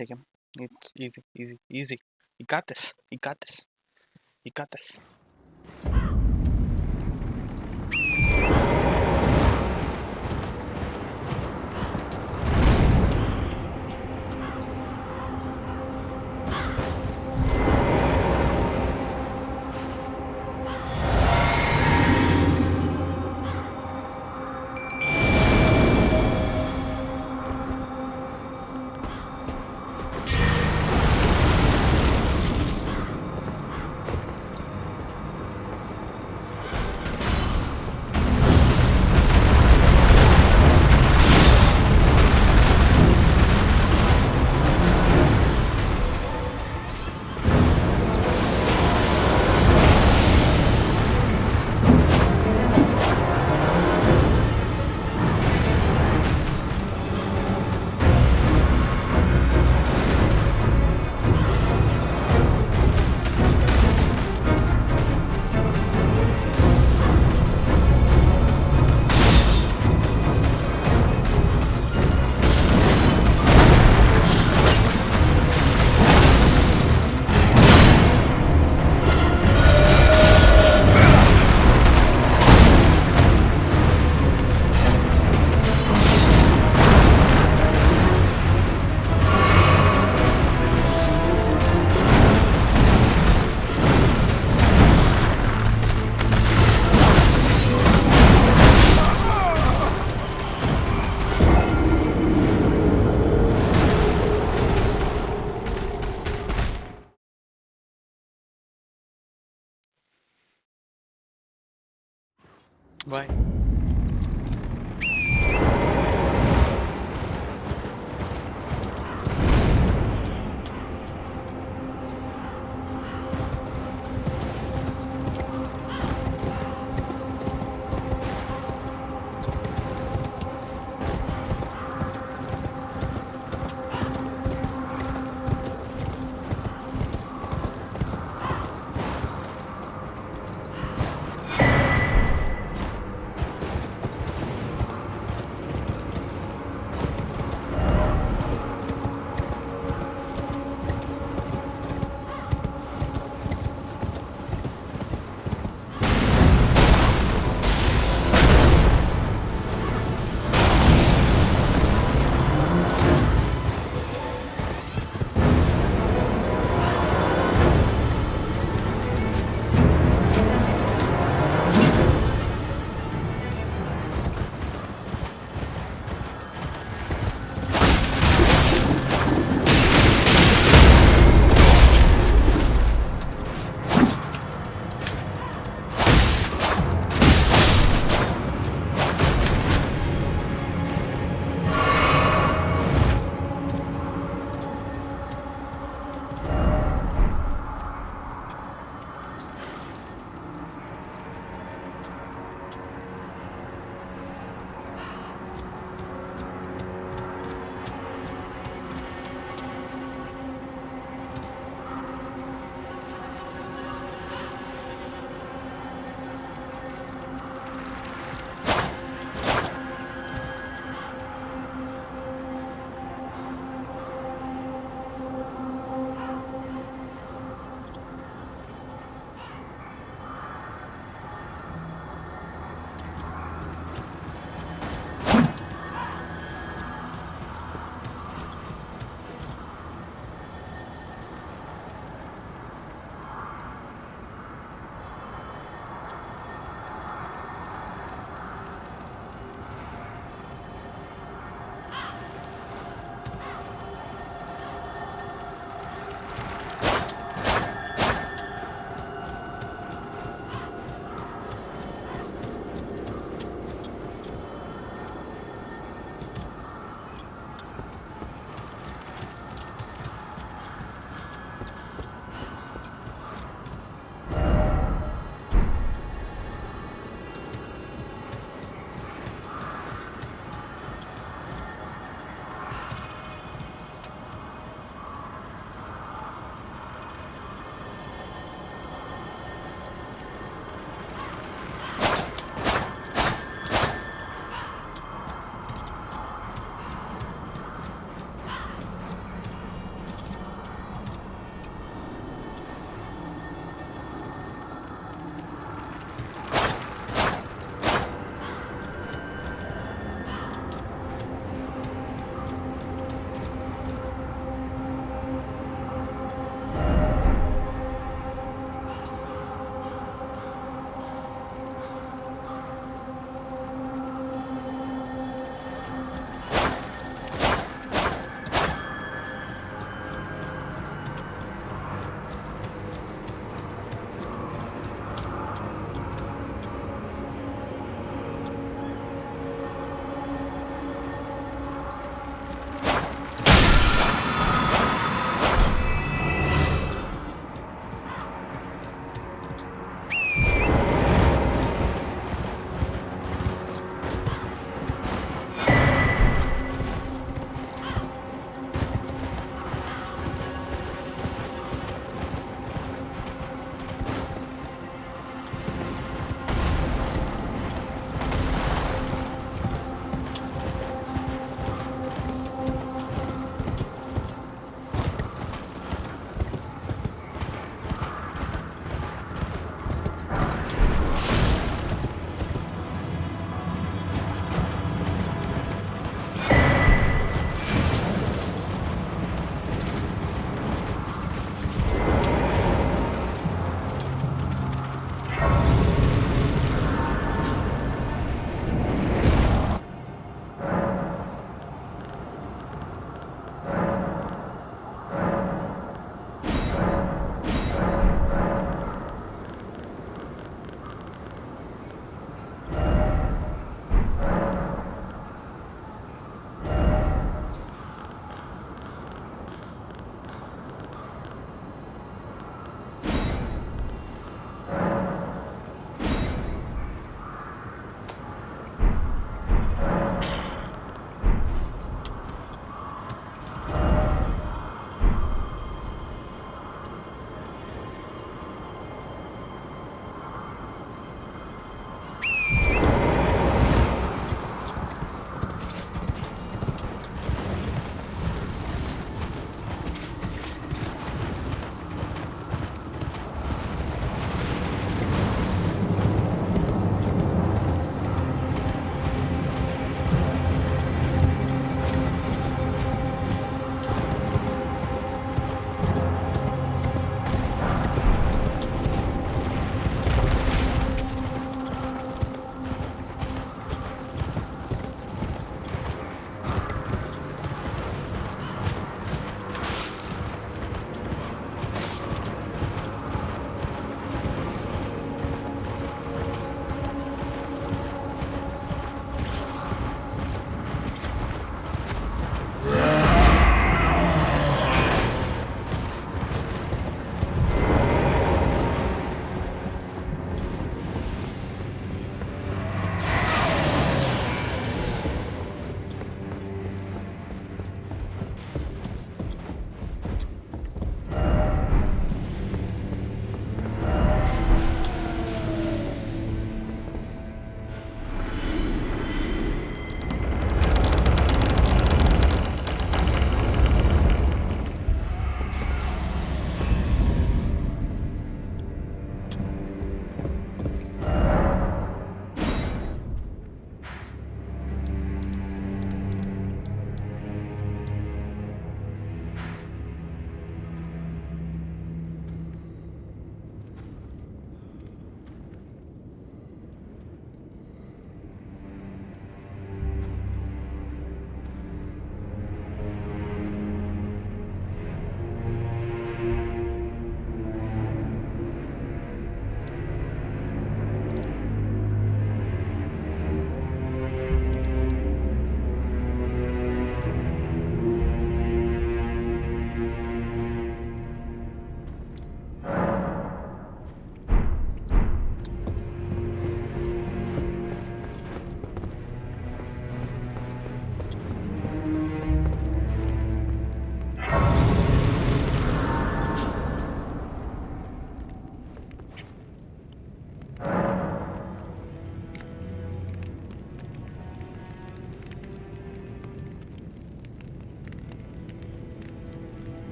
take him. It's easy, easy, easy. You got this. You got this. You got this. Why?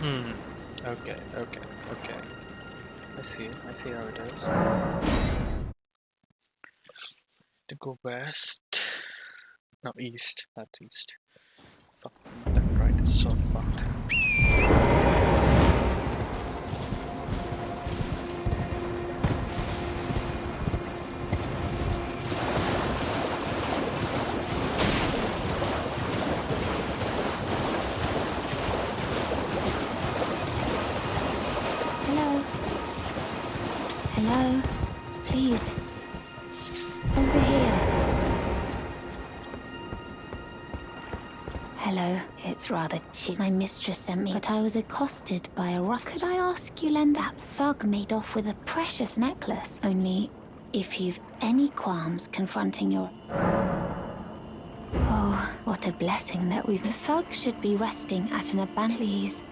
Okay. I see how it is. To go west. No, east. That's east. Fucking left, right is so fucked. Hello? Hello? Please. Over here. Hello. It's rather cheap. My mistress sent me, but I was accosted by a rough. Could I ask you lend that thug made off with a precious necklace? Only if you've any qualms confronting your... Oh, what a blessing that we've... The thug should be resting at an abandoned... Please.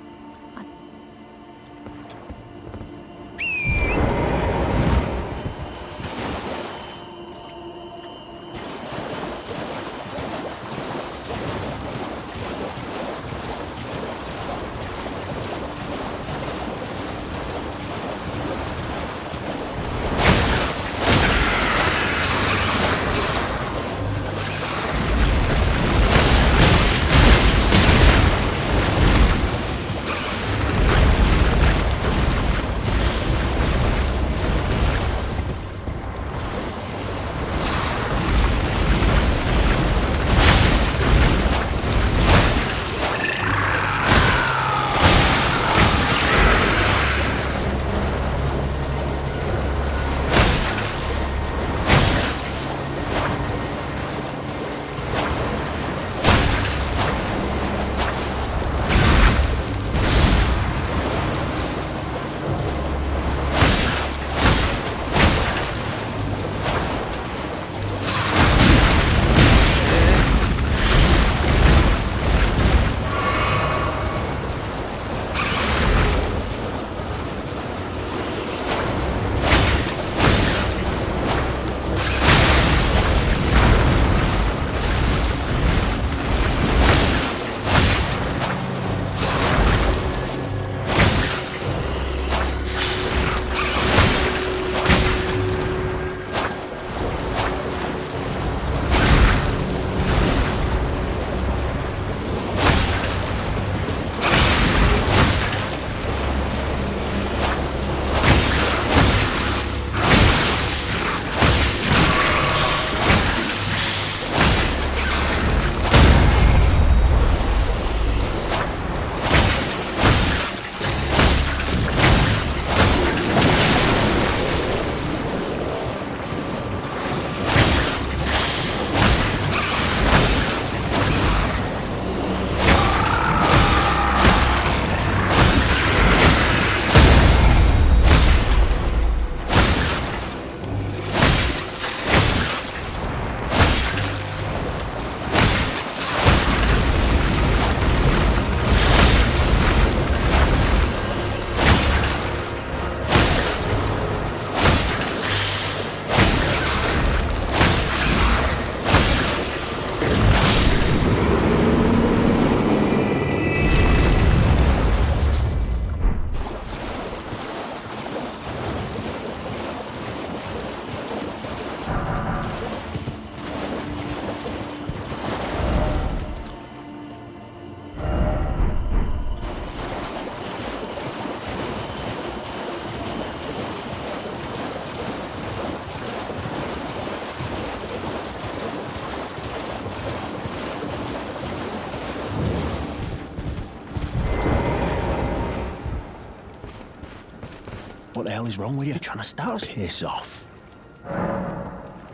What the hell is wrong with you? You're trying to start us? Piss off.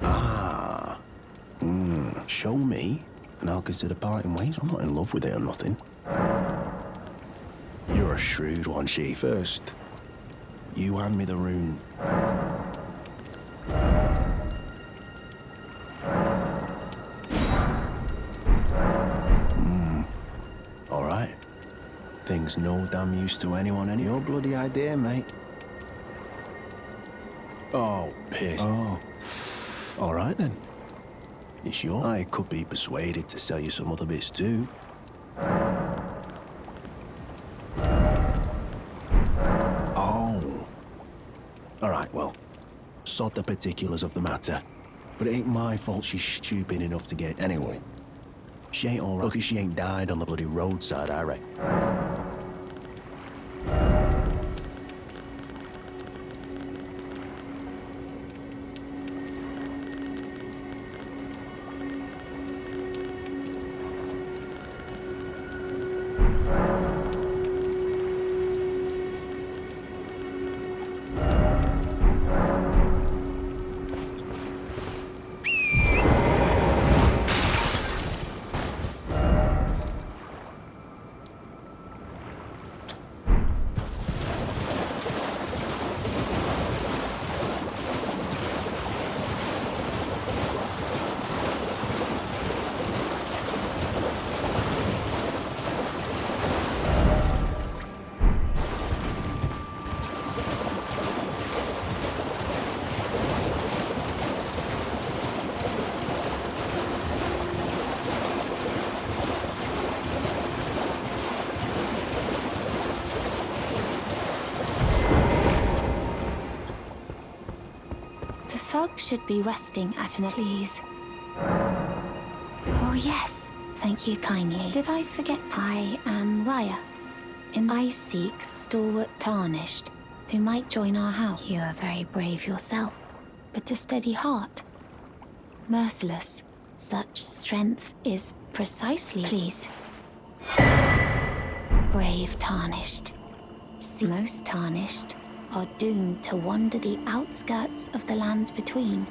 Ah. Show me, and I'll consider parting ways. I'm not in love with it or nothing. You're a shrewd one, she. First, you hand me the rune. All right. Thing's no damn use to anyone. Any your bloody idea, mate. Oh, piss. Oh. All right, then. It's yours. I could be persuaded to sell you some other bits, too. Alright, well, sod the particulars of the matter. But it ain't my fault she's stupid enough to get anyway. She ain't alright because she ain't died on the bloody roadside, I reckon. Thug should be resting at an ease. Oh yes, thank you kindly. Did I forget? I am Raya, and I seek stalwart Tarnished, who might join our house. You are very brave yourself, but a steady heart. Merciless. Such strength is precisely please. Brave Tarnished. Most Tarnished are doomed to wander the outskirts of the lands between.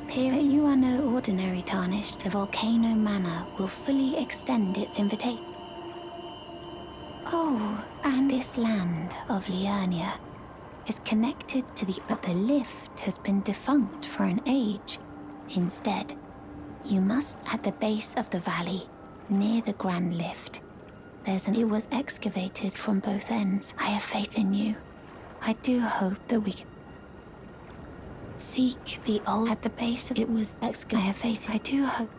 Here you are no ordinary Tarnished. The Volcano Manor will fully extend its invitation. Oh, and this land of Liurnia is connected to but the lift has been defunct for an age. Instead, you must at the base of the valley, near the Grand Lift. It was excavated from both ends. I have faith in you. I do hope that we can seek the old at the base of it was excavated. I have faith. I do hope.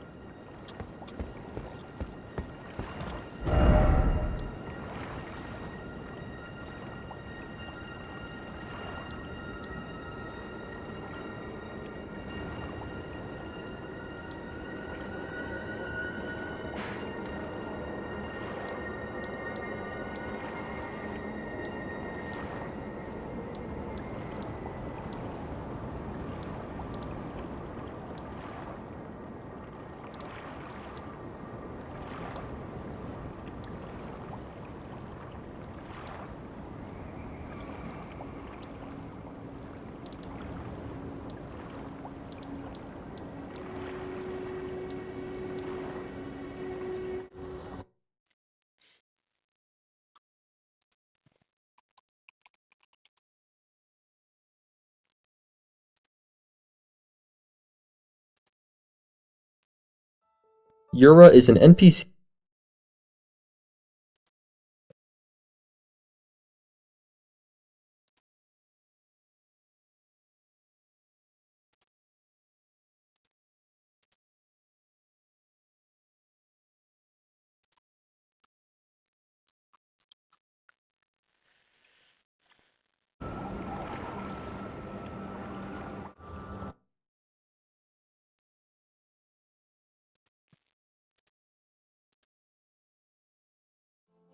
Yura is an NPC.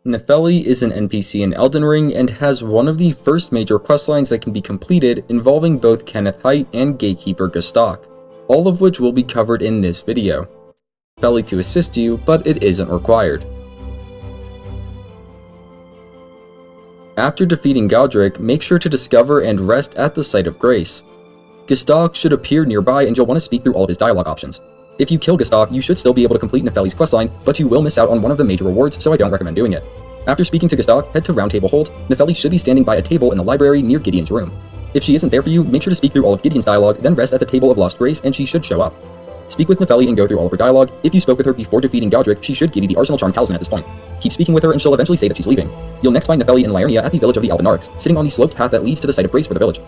Nefeli is an NPC in Elden Ring and has one of the first major questlines that can be completed involving both Kenneth Haight and Gatekeeper Gestak, all of which will be covered in this video. Nefeli to assist you, but it isn't required. After defeating Godric, make sure to discover and rest at the Site of Grace. Gestak should appear nearby and you'll want to speak through all of his dialogue options. If you kill Gestak, you should still be able to complete Nefeli's questline, but you will miss out on one of the major rewards, so I don't recommend doing it. After speaking to Gestak, head to Round Table Hold. Nefeli should be standing by a table in the library near Gideon's room. If she isn't there for you, make sure to speak through all of Gideon's dialogue, then rest at the Table of Lost Grace, and she should show up. Speak with Nefeli and go through all of her dialogue. If you spoke with her before defeating Godric, she should give you the Arsenal Charm Talisman at this point. Keep speaking with her and she'll eventually say that she's leaving. You'll next find Nefeli in Liurnia at the village of the Albinarcs, sitting on the sloped path that leads to the Site of Grace for the village.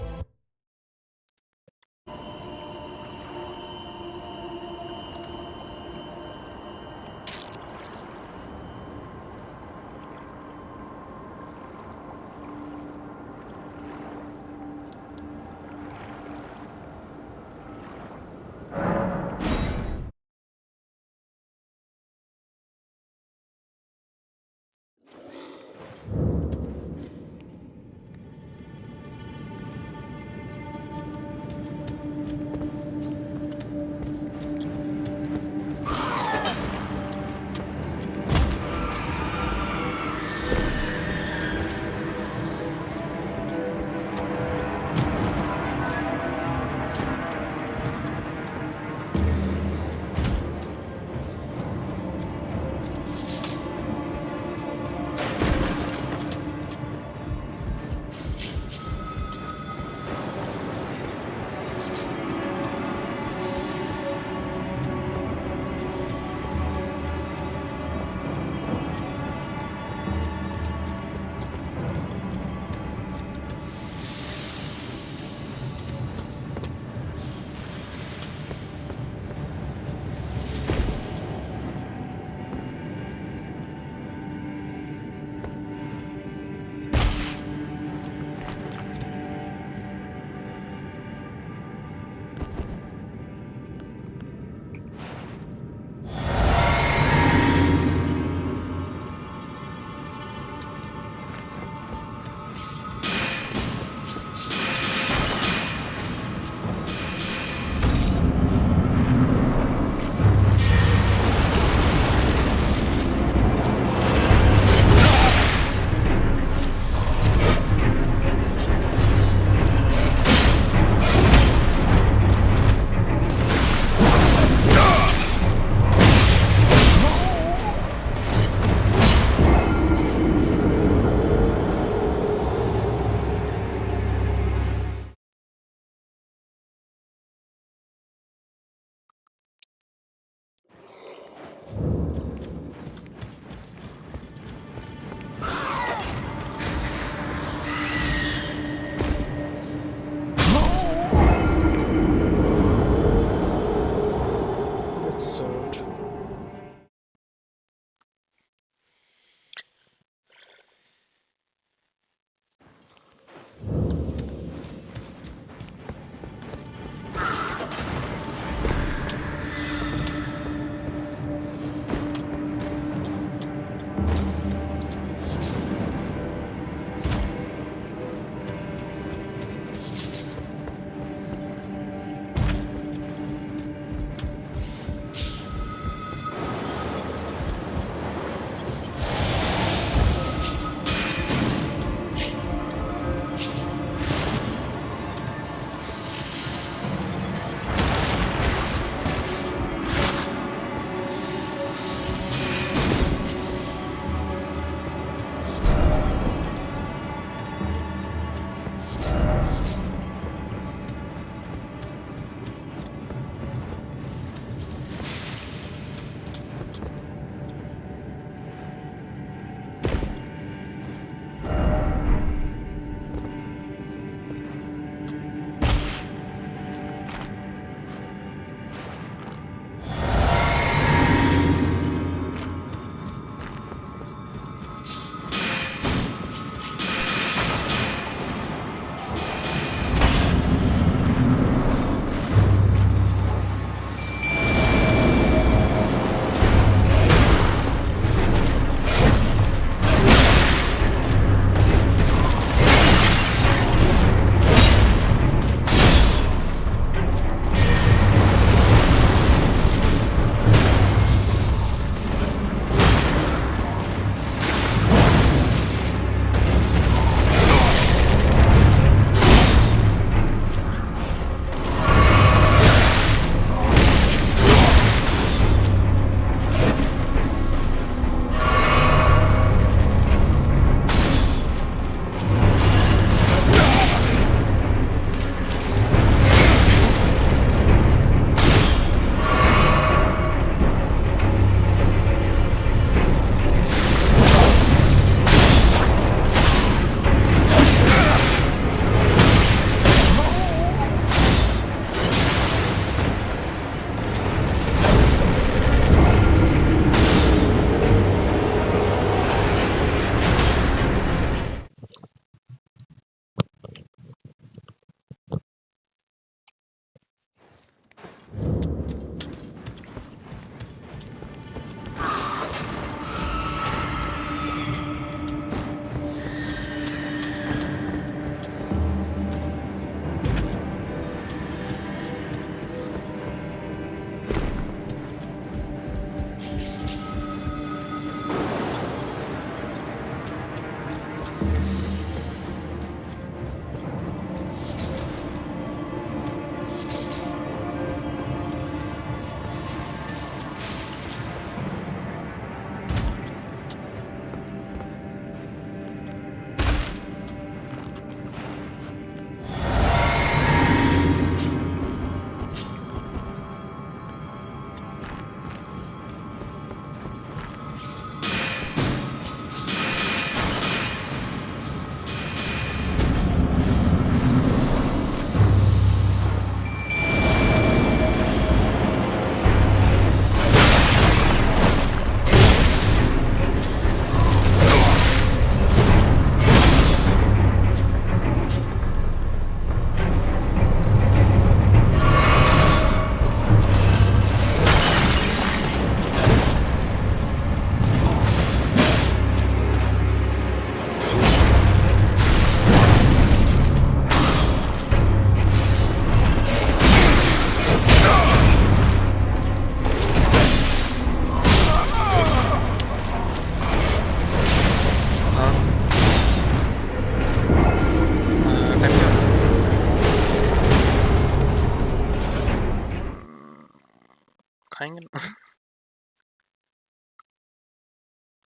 खाएंगे ना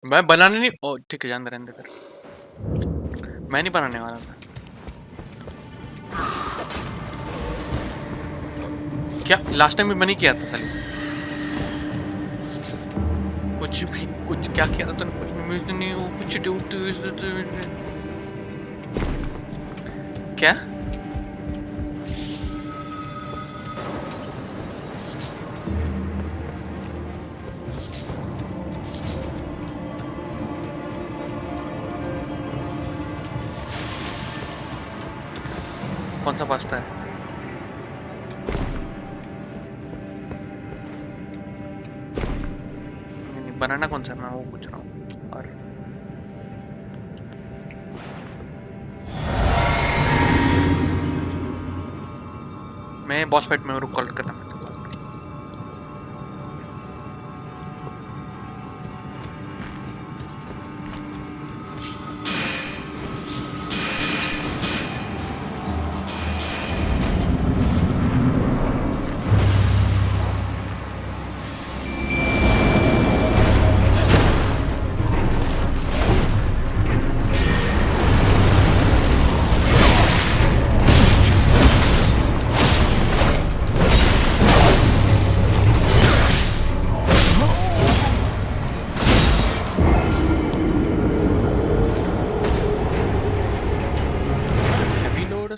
मैं बनाने नहीं ओ ठीक है जान दे रहने दे मैं नहीं बनाने वाला था क्या लास्ट टाइम भी मैंने किया था साली कुछ भी कुछ क्या किया था तूने कुछ भी नहीं हो कुछ क्या कौन सा पास्ता है बनाना कौन सा मैं वो पूछ रहा हूँ और मैं बॉस फाइट में रुक कॉल करता हूँ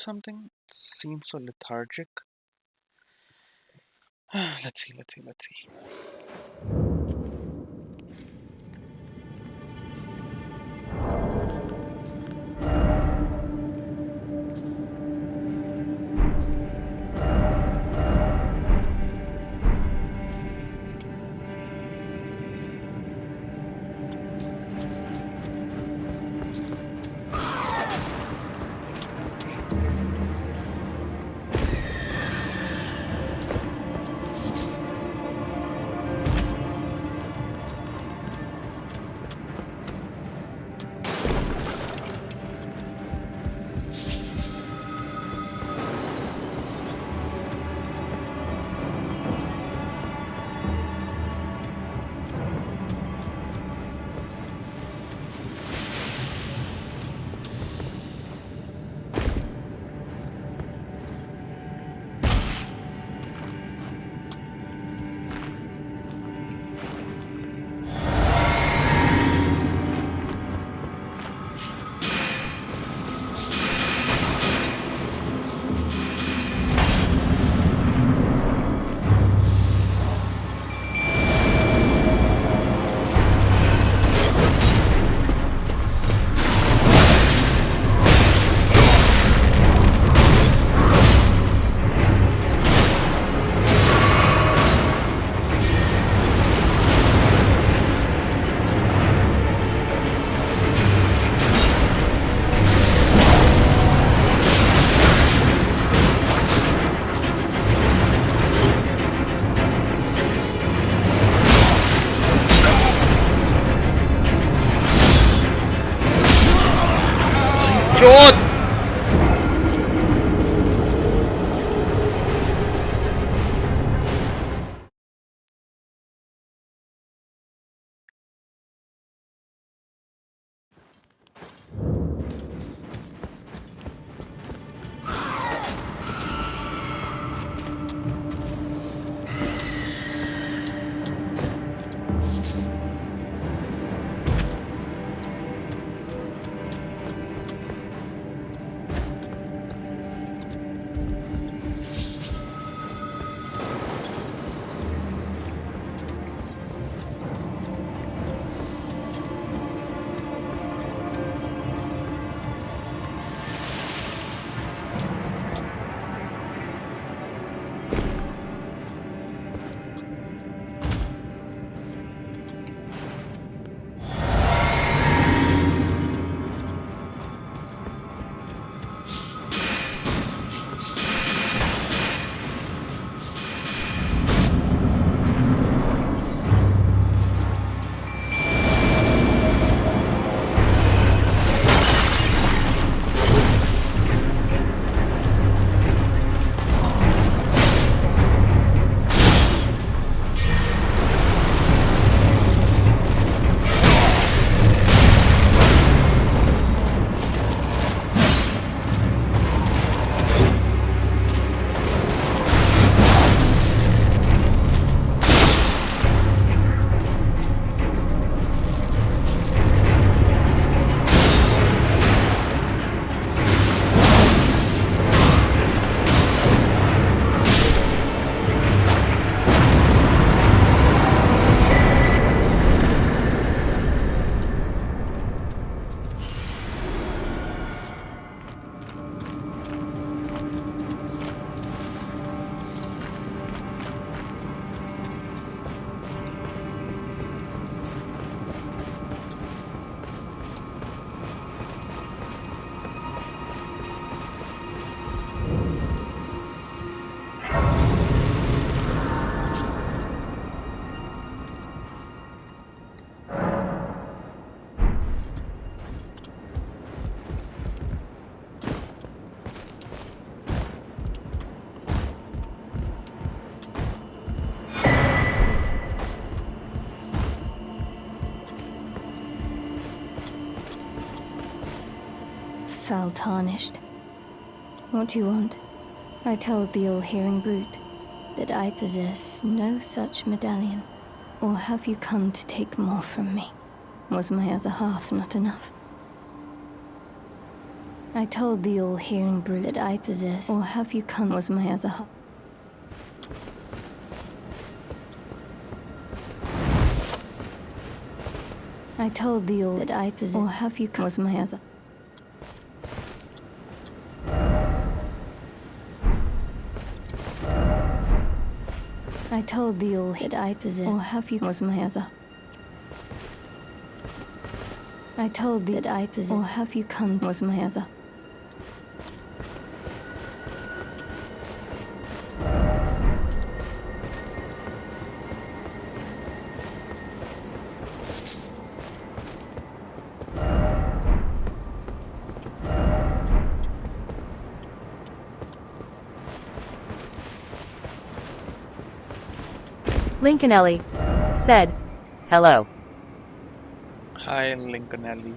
something seems so lethargic. Let's see. shot! Foul tarnished. What do you want? I told the all-hearing brute that I possess no such medallion. Or have you come to take more from me? Was my other half not enough? I told the all-hearing brute that I possess, or have you come? Was my other half? I told the all that I possess, or have you come? Was my other? I told the all that I possess, or have you? Was my other? I told thee that I possess, or have you come? Was my other? Lincolnelli said, "Hello." Hi, Lincolnelli.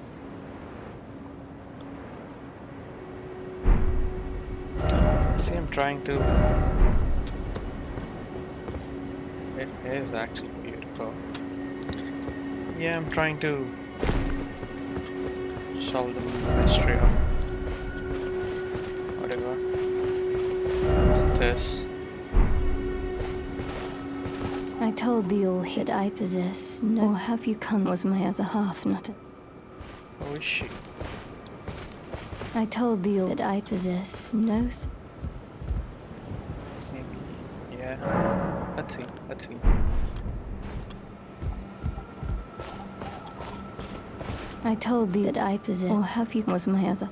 See, I'm trying to... It is actually beautiful. Yeah, I'm trying to solve the mystery of whatever. What's this? I told thee all that I possess, no, or have you come? Was my other half not? Who is she? I told thee all that I possess, no. Maybe, yeah. Let's see, let's see. I told thee that I possess, or have you? Was my other?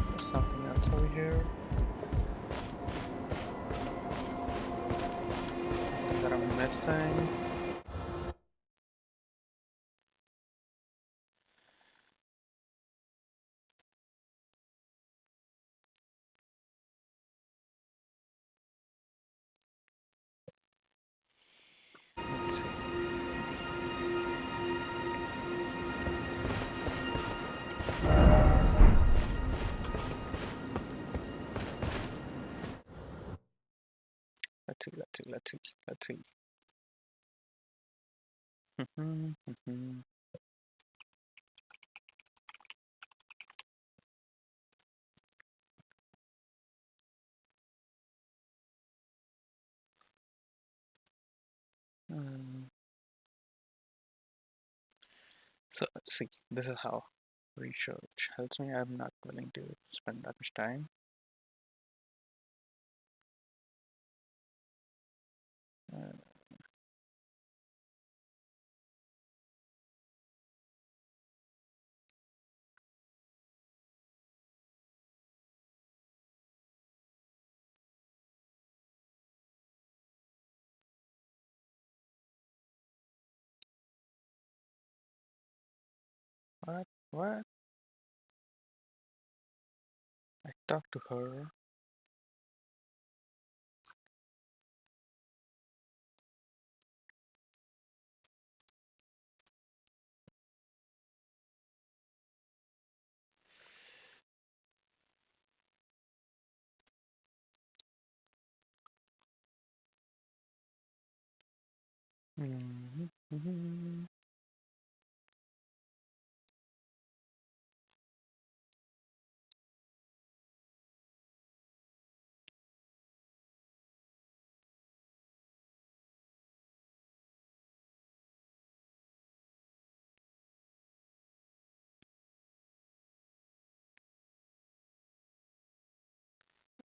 There's something else over here. Something that I'm missing. Let's see. So see, this is how research helps me. I'm not willing to spend that much time. What? I talked to her.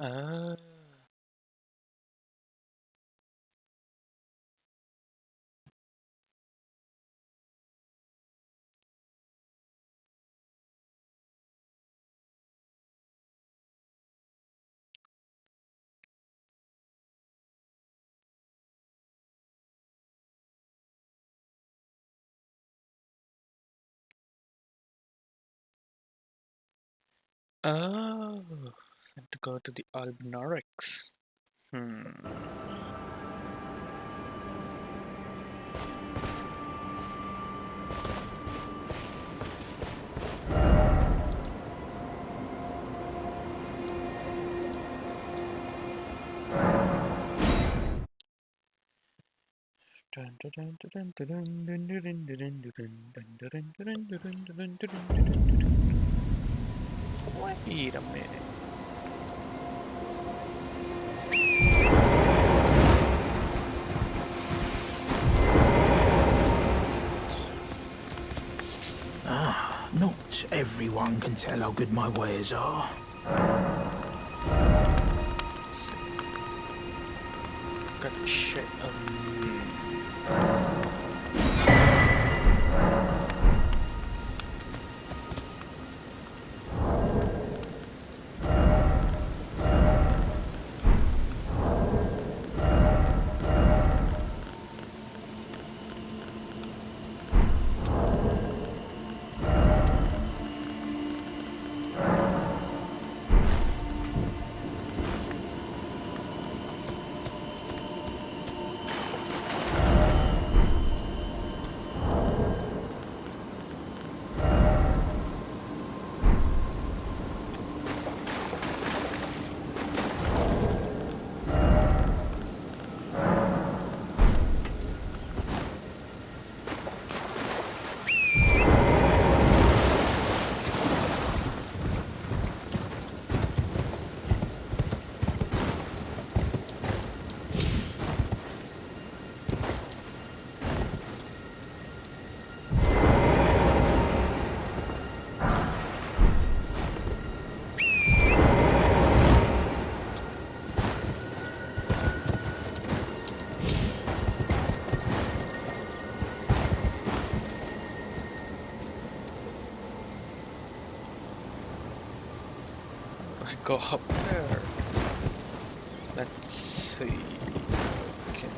Uh, oh, and to go to the Albinarix. Wait a minute. Not everyone can tell how good my wares are. Got shit. I go up there. Let's see. Okay.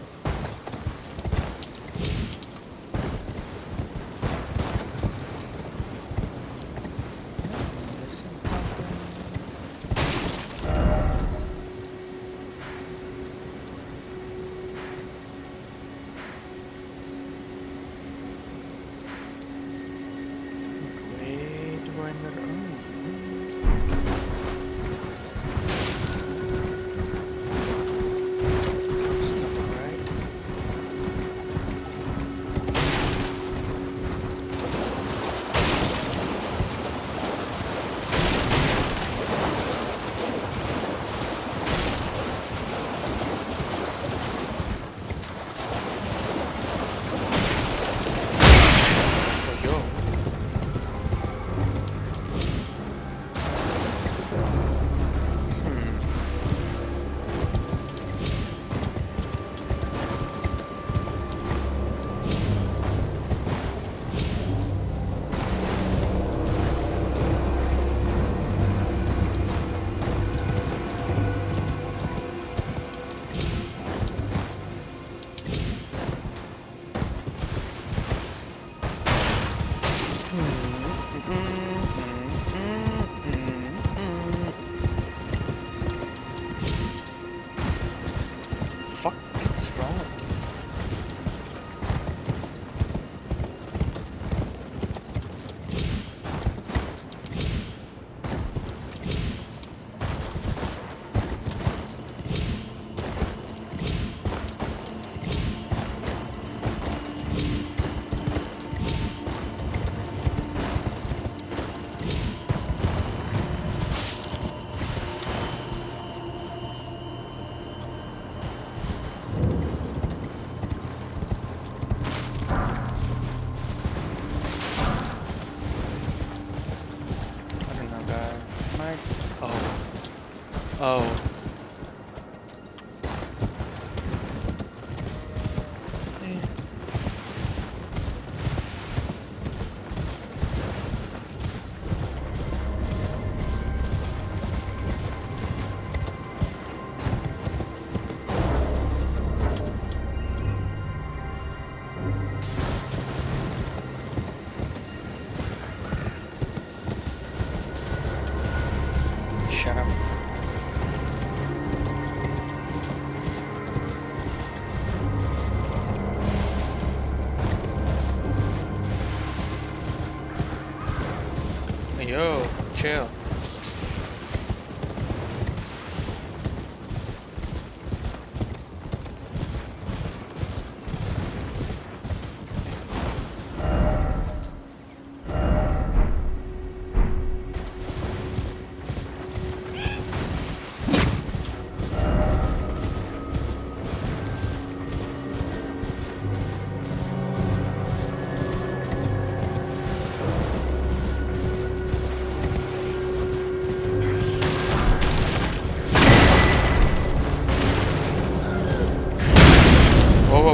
chill.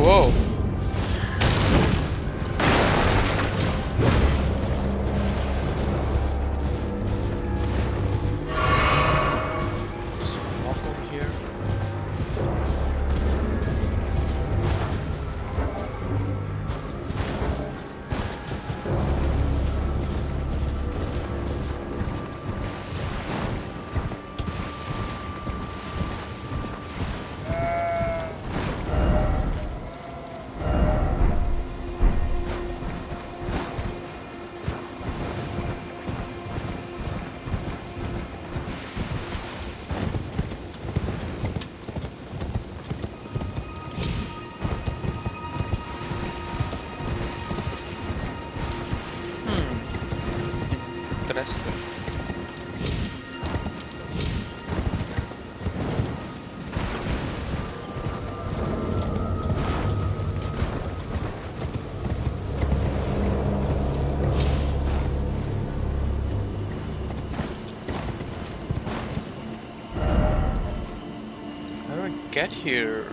Whoa. Just walk over here. Interesting. How do I get here?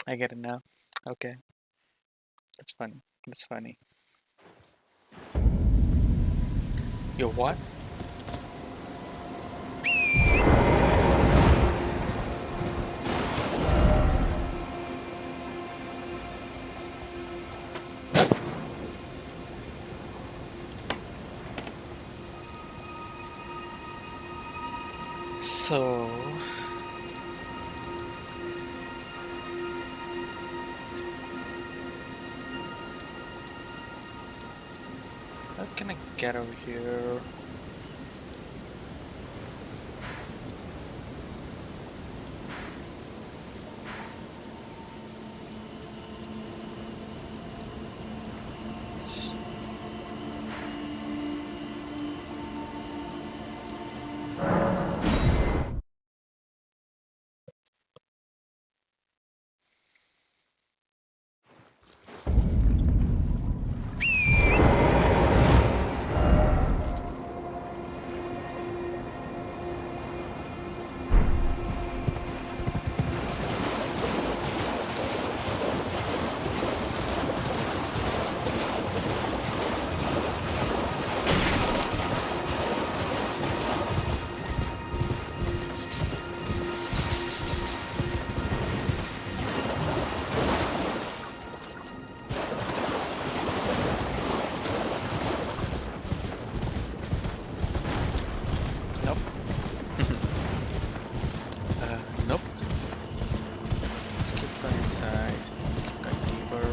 I get it now. Okay. That's funny. That's funny. Yo, what? So... how can I get over here? Nope. Let's keep going inside. Keep going deeper.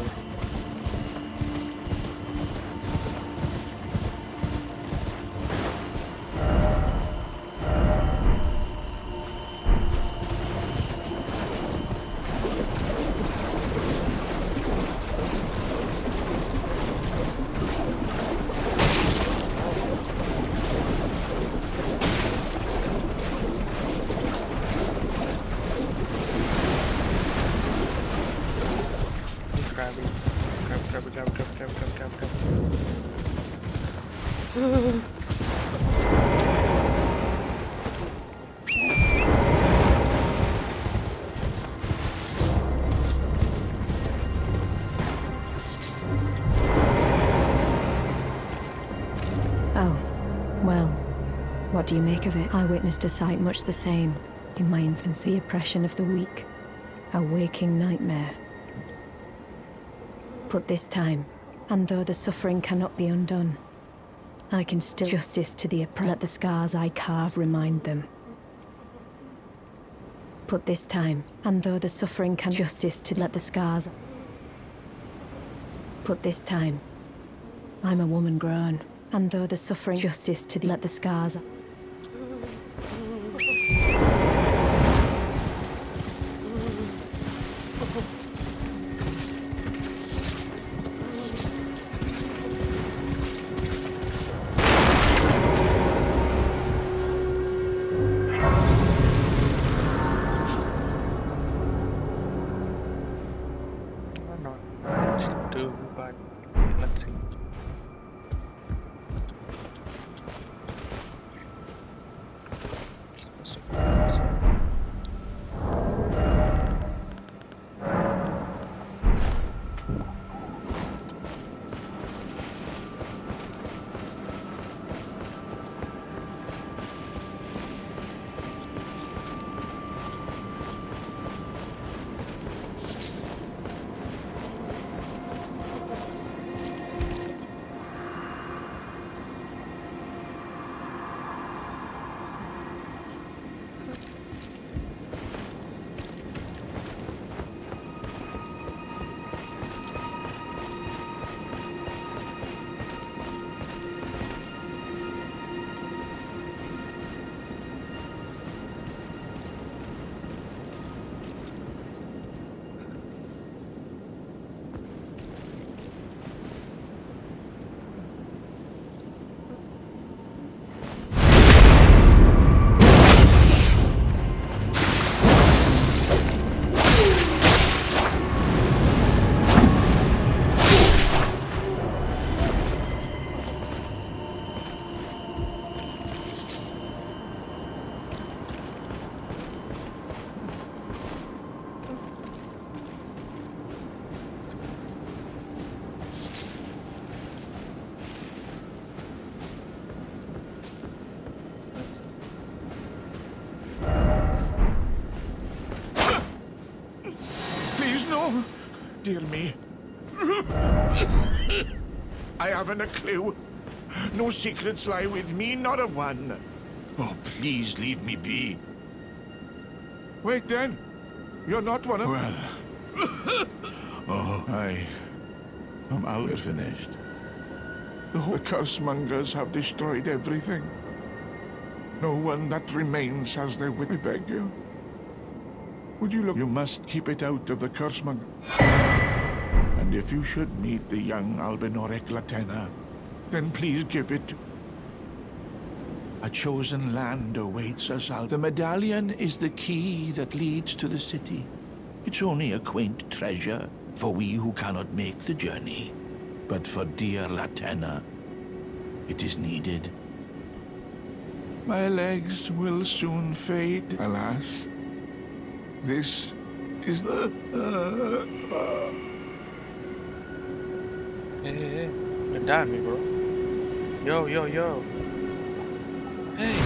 Oh, well, what do you make of it? I witnessed a sight much the same in my infancy, oppression of the weak. A waking nightmare. But this time, and though the suffering cannot be undone, I can still justice to the oppressed. Let the scars I carve remind them. But this time, and though the suffering can justice to let the scars. But this time, I'm a woman grown, and though the suffering justice to let the scars. But let's see. No, dear me. I haven't a clue. No secrets lie with me, not a one. Oh, please leave me be. Wait then. You're not one of... Well... I'm all finished. The whole cursemongers have destroyed everything. No one that remains has their wit, I beg you. Would you look? You must keep it out of the cursemonger. And if you should meet the young Albinorek Latena, then please give it. A chosen land awaits us. The medallion is the key that leads to the city. It's only a quaint treasure for we who cannot make the journey. But for dear Latena, it is needed. My legs will soon fade, alas. This is the... Hey, you're down me, bro. Yo. Hey.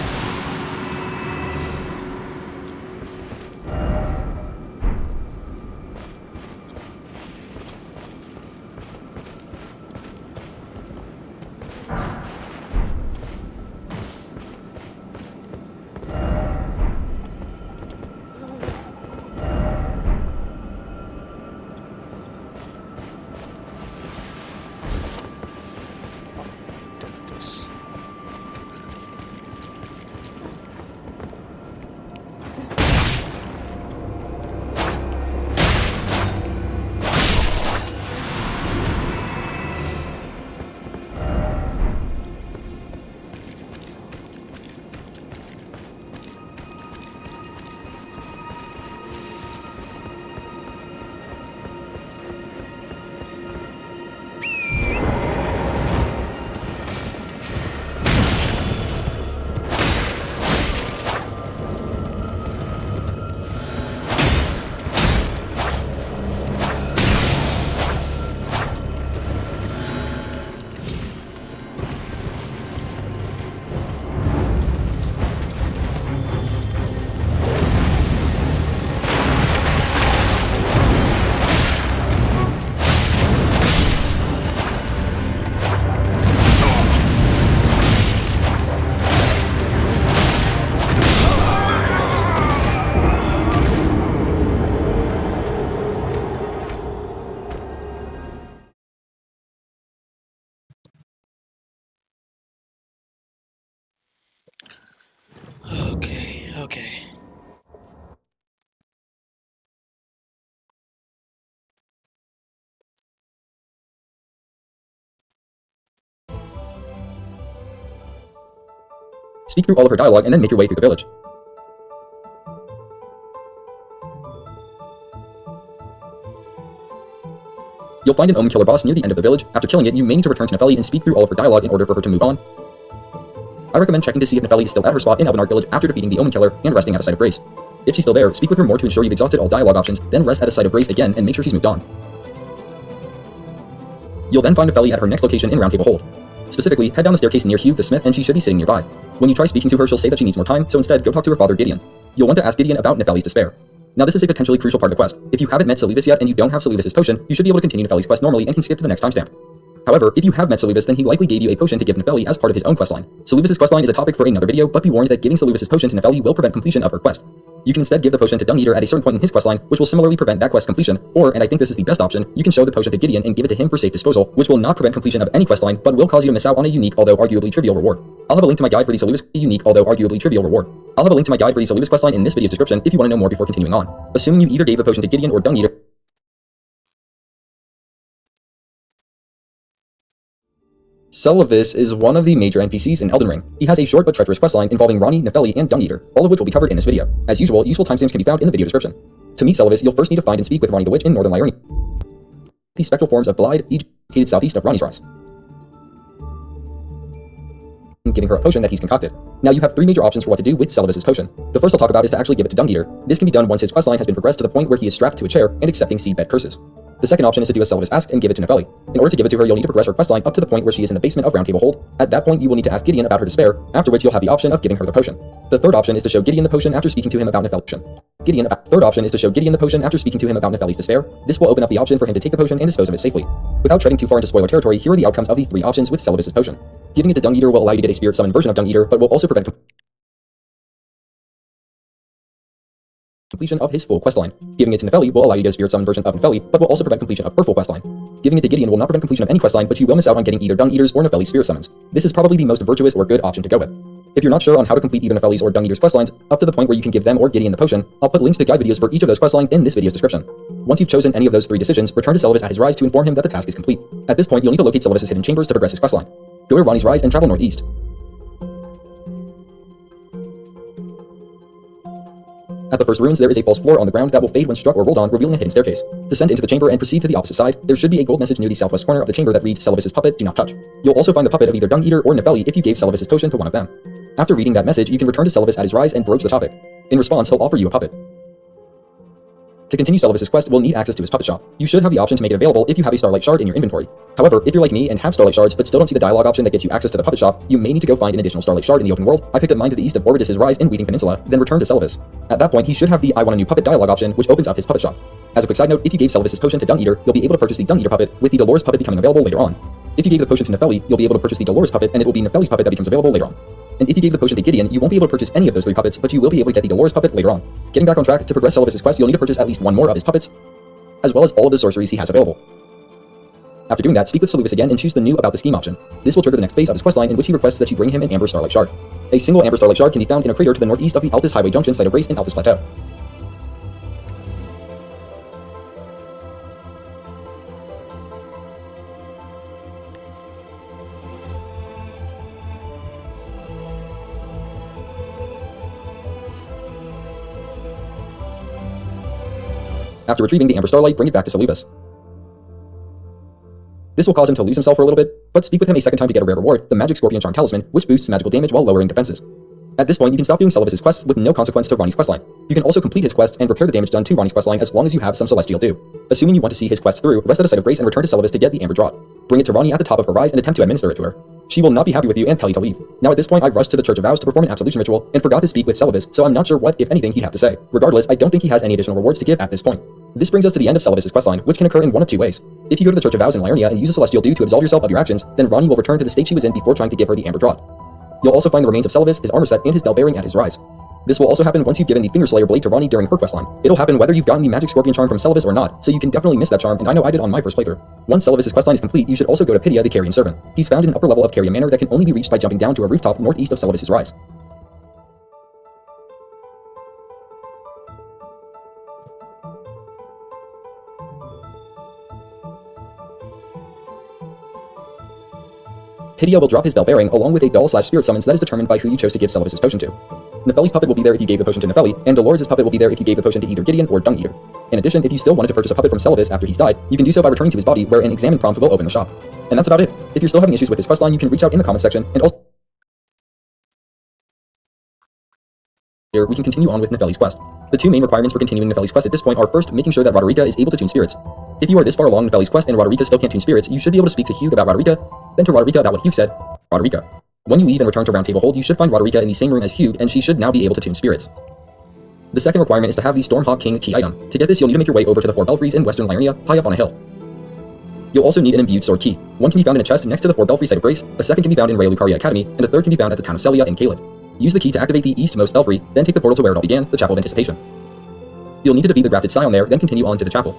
Okay. Speak through all of her dialogue and then make your way through the village. You'll find an Omen Killer boss near the end of the village. After killing it, you may need to return to Nepheli and speak through all of her dialogue in order for her to move on. I recommend checking to see if Nepheli is still at her spot in Elvenard Village after defeating the Omen Killer and resting at a site of grace. If she's still there, speak with her more to ensure you've exhausted all dialogue options, then rest at a site of grace again and make sure she's moved on. You'll then find Nepheli at her next location in Round Table Hold. Specifically, head down the staircase near Hugh the Smith and she should be sitting nearby. When you try speaking to her, she'll say that she needs more time, so instead go talk to her father Gideon. You'll want to ask Gideon about Nepheli's despair. Now this is a potentially crucial part of the quest. If you haven't met Celebus yet and you don't have Celebus' potion, you should be able to continue Nepheli's quest normally and can skip to the next timestamp. However, if you have met Celebus, then he likely gave you a potion to give Nepheli as part of his own questline. Celebus' questline is a topic for another video, but be warned that giving Celebus' potion to Nepheli will prevent completion of her quest. You can instead give the potion to Dung Eater at a certain point in his questline, which will similarly prevent that quest completion, or, and I think this is the best option, you can show the potion to Gideon and give it to him for safe disposal, which will not prevent completion of any questline, but will cause you to miss out on a unique, although arguably trivial reward. I'll have a link to my guide for the Celebus questline in this video's description if you want to know more before continuing on. Assuming you either gave the potion to Gideon or Dung Eater, Celebus is one of the major NPCs in Elden Ring. He has a short but treacherous questline involving Ranni, Nepheli, and Dung Eater, all of which will be covered in this video. As usual, useful timestamps can be found in the video description. To meet Celebus, you'll first need to find and speak with Ranni the Witch in northern Liurnia, the spectral forms of Blide, located southeast of Ranni's Rise, giving her a potion that he's concocted. Now you have three major options for what to do with Celebus' potion. The first I'll talk about is to actually give it to Dung Eater. This can be done once his questline has been progressed to the point where he is strapped to a chair and accepting seedbed curses. The second option is to do as Celebus asked and give it to Nepheli. In order to give it to her, you'll need to progress her questline up to the point where she is in the basement of Round Table Hold. At that point, you will need to ask Gideon about her despair, after which you'll have the option of giving her the potion. The third option is to show Gideon the potion after speaking to him about Nepheli's despair. This will open up the option for him to take the potion and dispose of it safely. Without treading too far into spoiler territory, here are the outcomes of the three options with Celebus' potion. Giving it to Dung Eater will allow you to get a spirit summon version of Dung Eater, but will also prevent completion of his full questline. Giving it to Nepheli will allow you to get a spirit summon version of Nepheli, but will also prevent completion of her full questline. Giving it to Gideon will not prevent completion of any questline, but you will miss out on getting either Dung Eater's or Nepheli's spirit summons. This is probably the most virtuous or good option to go with. If you're not sure on how to complete either Nepheli's or Dung Eater's questlines, up to the point where you can give them or Gideon the potion, I'll put links to guide videos for each of those questlines in this video's description. Once you've chosen any of those three decisions, return to Celebus at his rise to inform him that the task is complete. At this point, you'll need to locate Celebus' hidden chambers to progress his questline. Go to Ranni's Rise and travel northeast. At the first ruins, there is a false floor on the ground that will fade when struck or rolled on, revealing a hidden staircase. Descend into the chamber and proceed to the opposite side. There should be a gold message near the southwest corner of the chamber that reads, Celebus' puppet, do not touch. You'll also find the puppet of either Dung Eater or Nepheli if you gave Celebus' potion to one of them. After reading that message, you can return to Celebus at his rise and broach the topic. In response, he'll offer you a puppet. To continue Celebus' quest, we'll need access to his puppet shop. You should have the option to make it available if you have a Starlight Shard in your inventory. However, if you're like me and have Starlight Shards but still don't see the dialogue option that gets you access to the puppet shop, you may need to go find an additional Starlight Shard in the open world. I picked up mine to the east of Orbitus' Rise in Weeding Peninsula, then returned to Celebus. At that point, he should have the I want a new puppet dialogue option, which opens up his puppet shop. As a quick side note, if you gave Celebus' potion to Dung Eater, you'll be able to purchase the Dung Eater puppet, with the Dolores puppet becoming available later on. If you gave the potion to Nepheli, you'll be able to purchase the Dolores puppet, and it will be Nepheli's puppet that becomes available later on. And if you gave the potion to Gideon, you won't be able to purchase any of those three puppets, but you will be able to get the Dolores puppet later on. Getting back on track, to progress Celebus' quest, you'll need to purchase at least one more of his puppets, as well as all of the sorceries he has available. After doing that, speak with Celebus again and choose the new About the Scheme option. This will trigger the next phase of his questline, in which he requests that you bring him an Amber Starlight Shard. A single Amber Starlight Shard can be found in a crater to the northeast of the Altus Highway Junction site of Grace in Altus Plateau. After retrieving the Amber Starlight, bring it back to Celebus. This will cause him to lose himself for a little bit, but speak with him a second time to get a rare reward, the Magic Scorpion Charm Talisman, which boosts magical damage while lowering defenses. At this point, you can stop doing Celebus' quests with no consequence to Ranni's questline. You can also complete his quests and repair the damage done to Ranni's questline as long as you have some Celestial Dew. Assuming you want to see his quest through, rest at a site of grace and return to Celebus to get the Amber Draught. Bring it to Ranni at the top of her rise and attempt to administer it to her. She will not be happy with you and tell you to leave. Now at this point, I rushed to the Church of Vows to perform an absolution ritual and forgot to speak with Celebus, so I'm not sure what, if anything, he'd have to say. Regardless, I don't think he has any additional rewards to give at this point. This brings us to the end of Celebus' questline, which can occur in one of two ways. If you go to the Church of Vows in Liurnia and use a Celestial Dew to absolve yourself of your actions, then Ranni will return to the state she was in before trying to give her the Amber Draught. You'll also find the remains of Celebus, his armor set, and his bell bearing at his rise. This will also happen once you've given the Finger Slayer blade to Ranni during her questline. It'll happen whether you've gotten the Magic Scorpion Charm from Celebus or not, so you can definitely miss that charm, and I know I did on my first playthrough. Once Celebus' questline is complete, you should also go to Pydia the Carrion Servant. He's found in an upper level of Carrion Manor that can only be reached by jumping down to a rooftop northeast of Celebus' rise. Hydia will drop his bell bearing along with a bell/spirit summons that is determined by who you chose to give Celivis's potion to. Nefeli's puppet will be there if you gave the potion to Nefeli, and Dolores' puppet will be there if you gave the potion to either Gideon or Dung Eater. In addition, if you still wanted to purchase a puppet from Celivis after he's died, you can do so by returning to his body, where an examine prompt will open the shop. And that's about it. If you're still having issues with this questline, you can reach out in the comments section, and also here we can continue on with Nefeli's quest. The two main requirements for continuing Nefeli's quest at this point are first, making sure that Roderica is able to tune spirits. If you are this far along Nefeli's quest and Roderica still can't tune spirits, you should be able to speak to Hugh about Roderica, then to Roderica about what Hugh said. Roderica. When you leave and return to Round Table Hold, you should find Roderica in the same room as Hugh, and she should now be able to tune spirits. The second requirement is to have the Stormhawk King key item. To get this, you'll need to make your way over to the 4 belfries in Western Liurnia, high up on a hill. You'll also need an imbued sword key. One can be found in a chest next to the 4 belfry site of Grace, a second can be found in Raya Lucaria Academy, and a third can be found at the town of Celia in Caelid. Use the key to activate the eastmost belfry, then take the portal to where it all began, the Chapel of Anticipation. You'll need to defeat the grafted Scion there, then continue on to the chapel.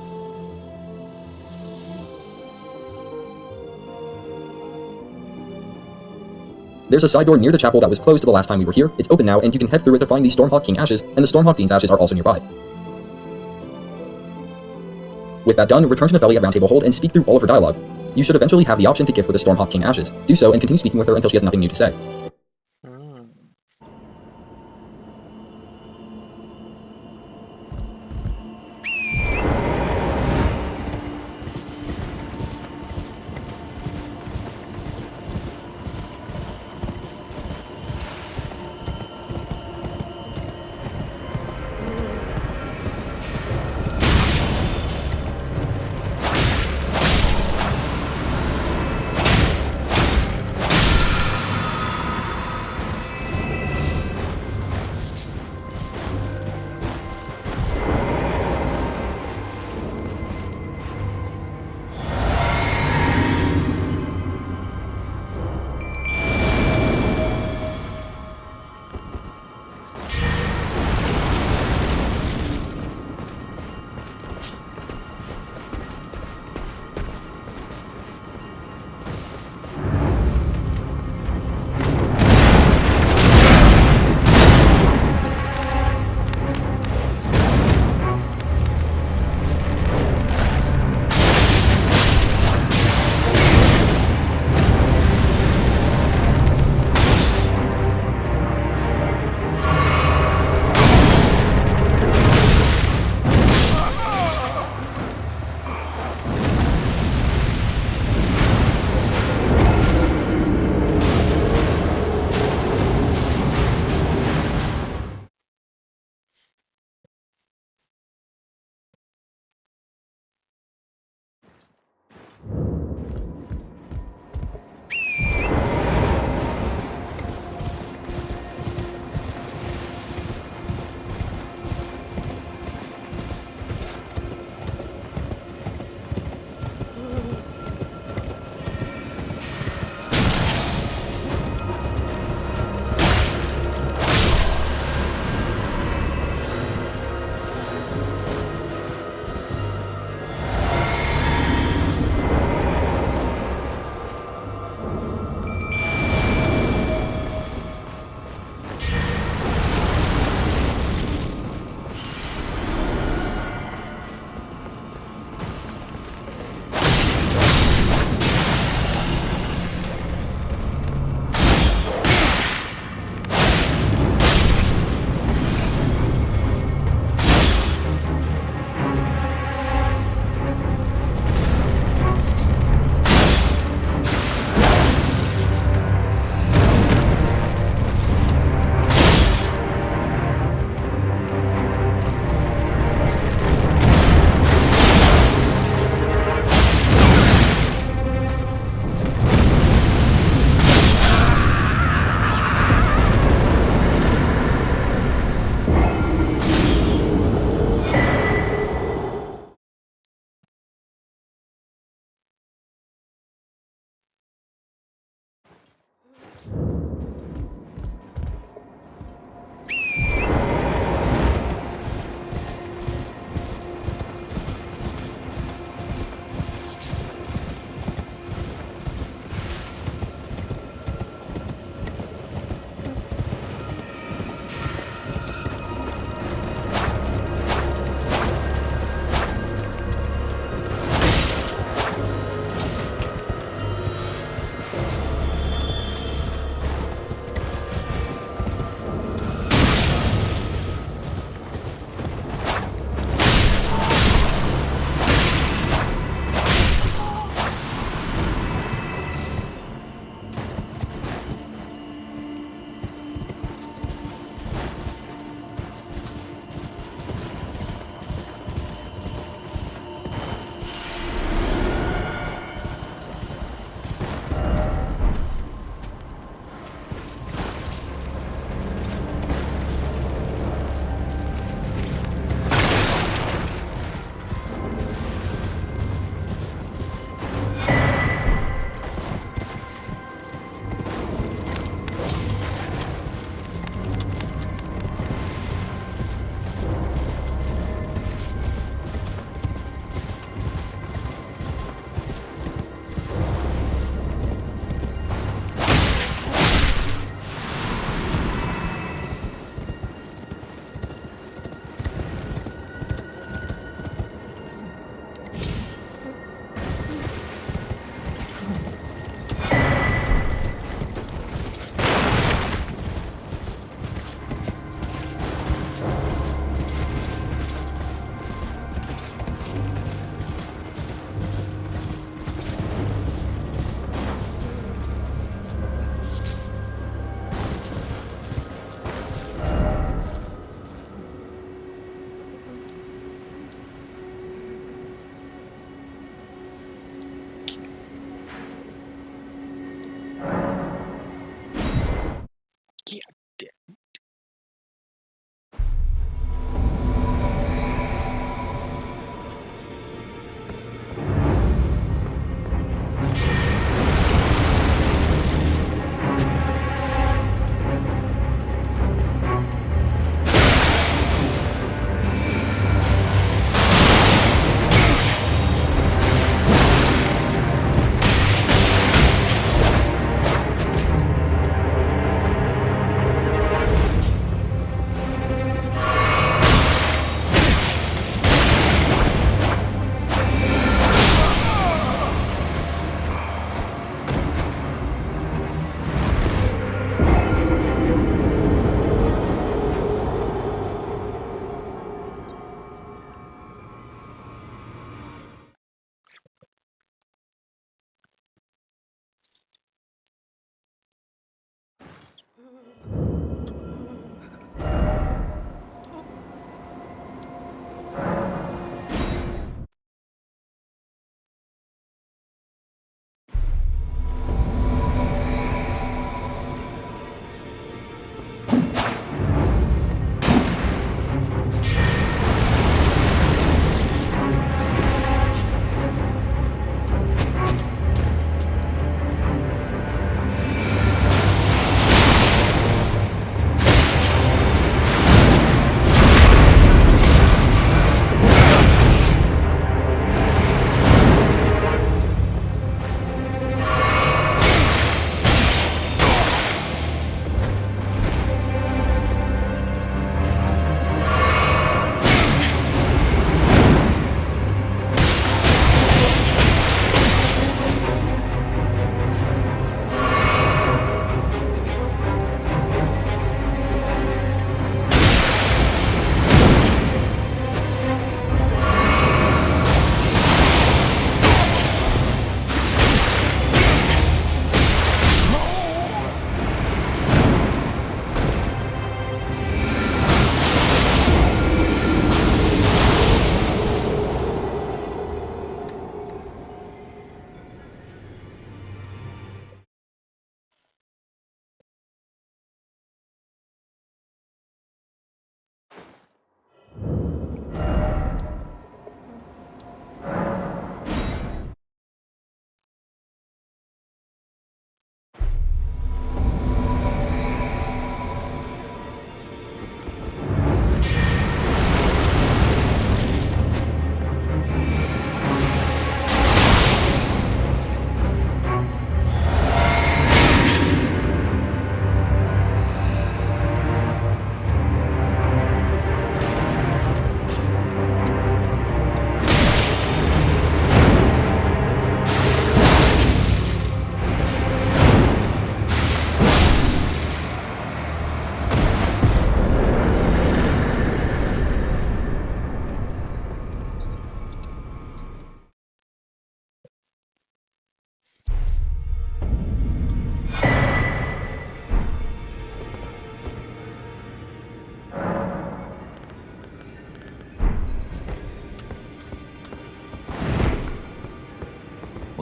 There's a side door near the chapel that was closed the last time we were here. It's open now, and you can head through it to find the Stormhawk King ashes, and the Stormhawk Dean's ashes are also nearby. With that done, return to Nefeli at Round Table Hold and speak through all of her dialogue. You should eventually have the option to gift with the Stormhawk King ashes. Do so and continue speaking with her until she has nothing new to say.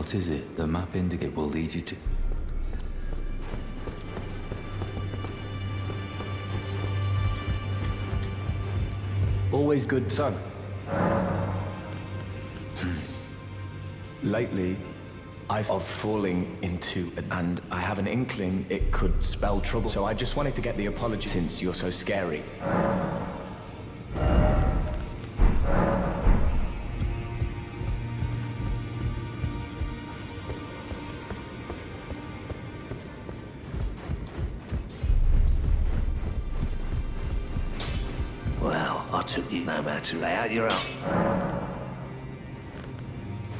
What is it the map indicate will lead you to? Always good, son. Lately, I've of falling into and I have an inkling it could spell trouble. So I just wanted to get the apology since you're so scary. Well, I took you no matter lay out your own.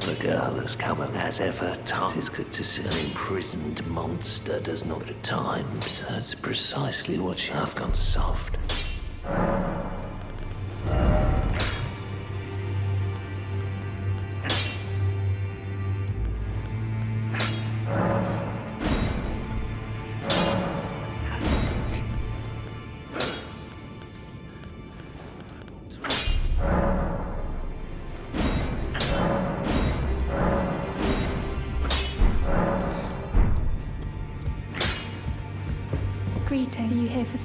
The girl has come as ever. Time is good to see. An imprisoned monster does not at times. That's precisely what you have gone soft. Greeting. Are you here for...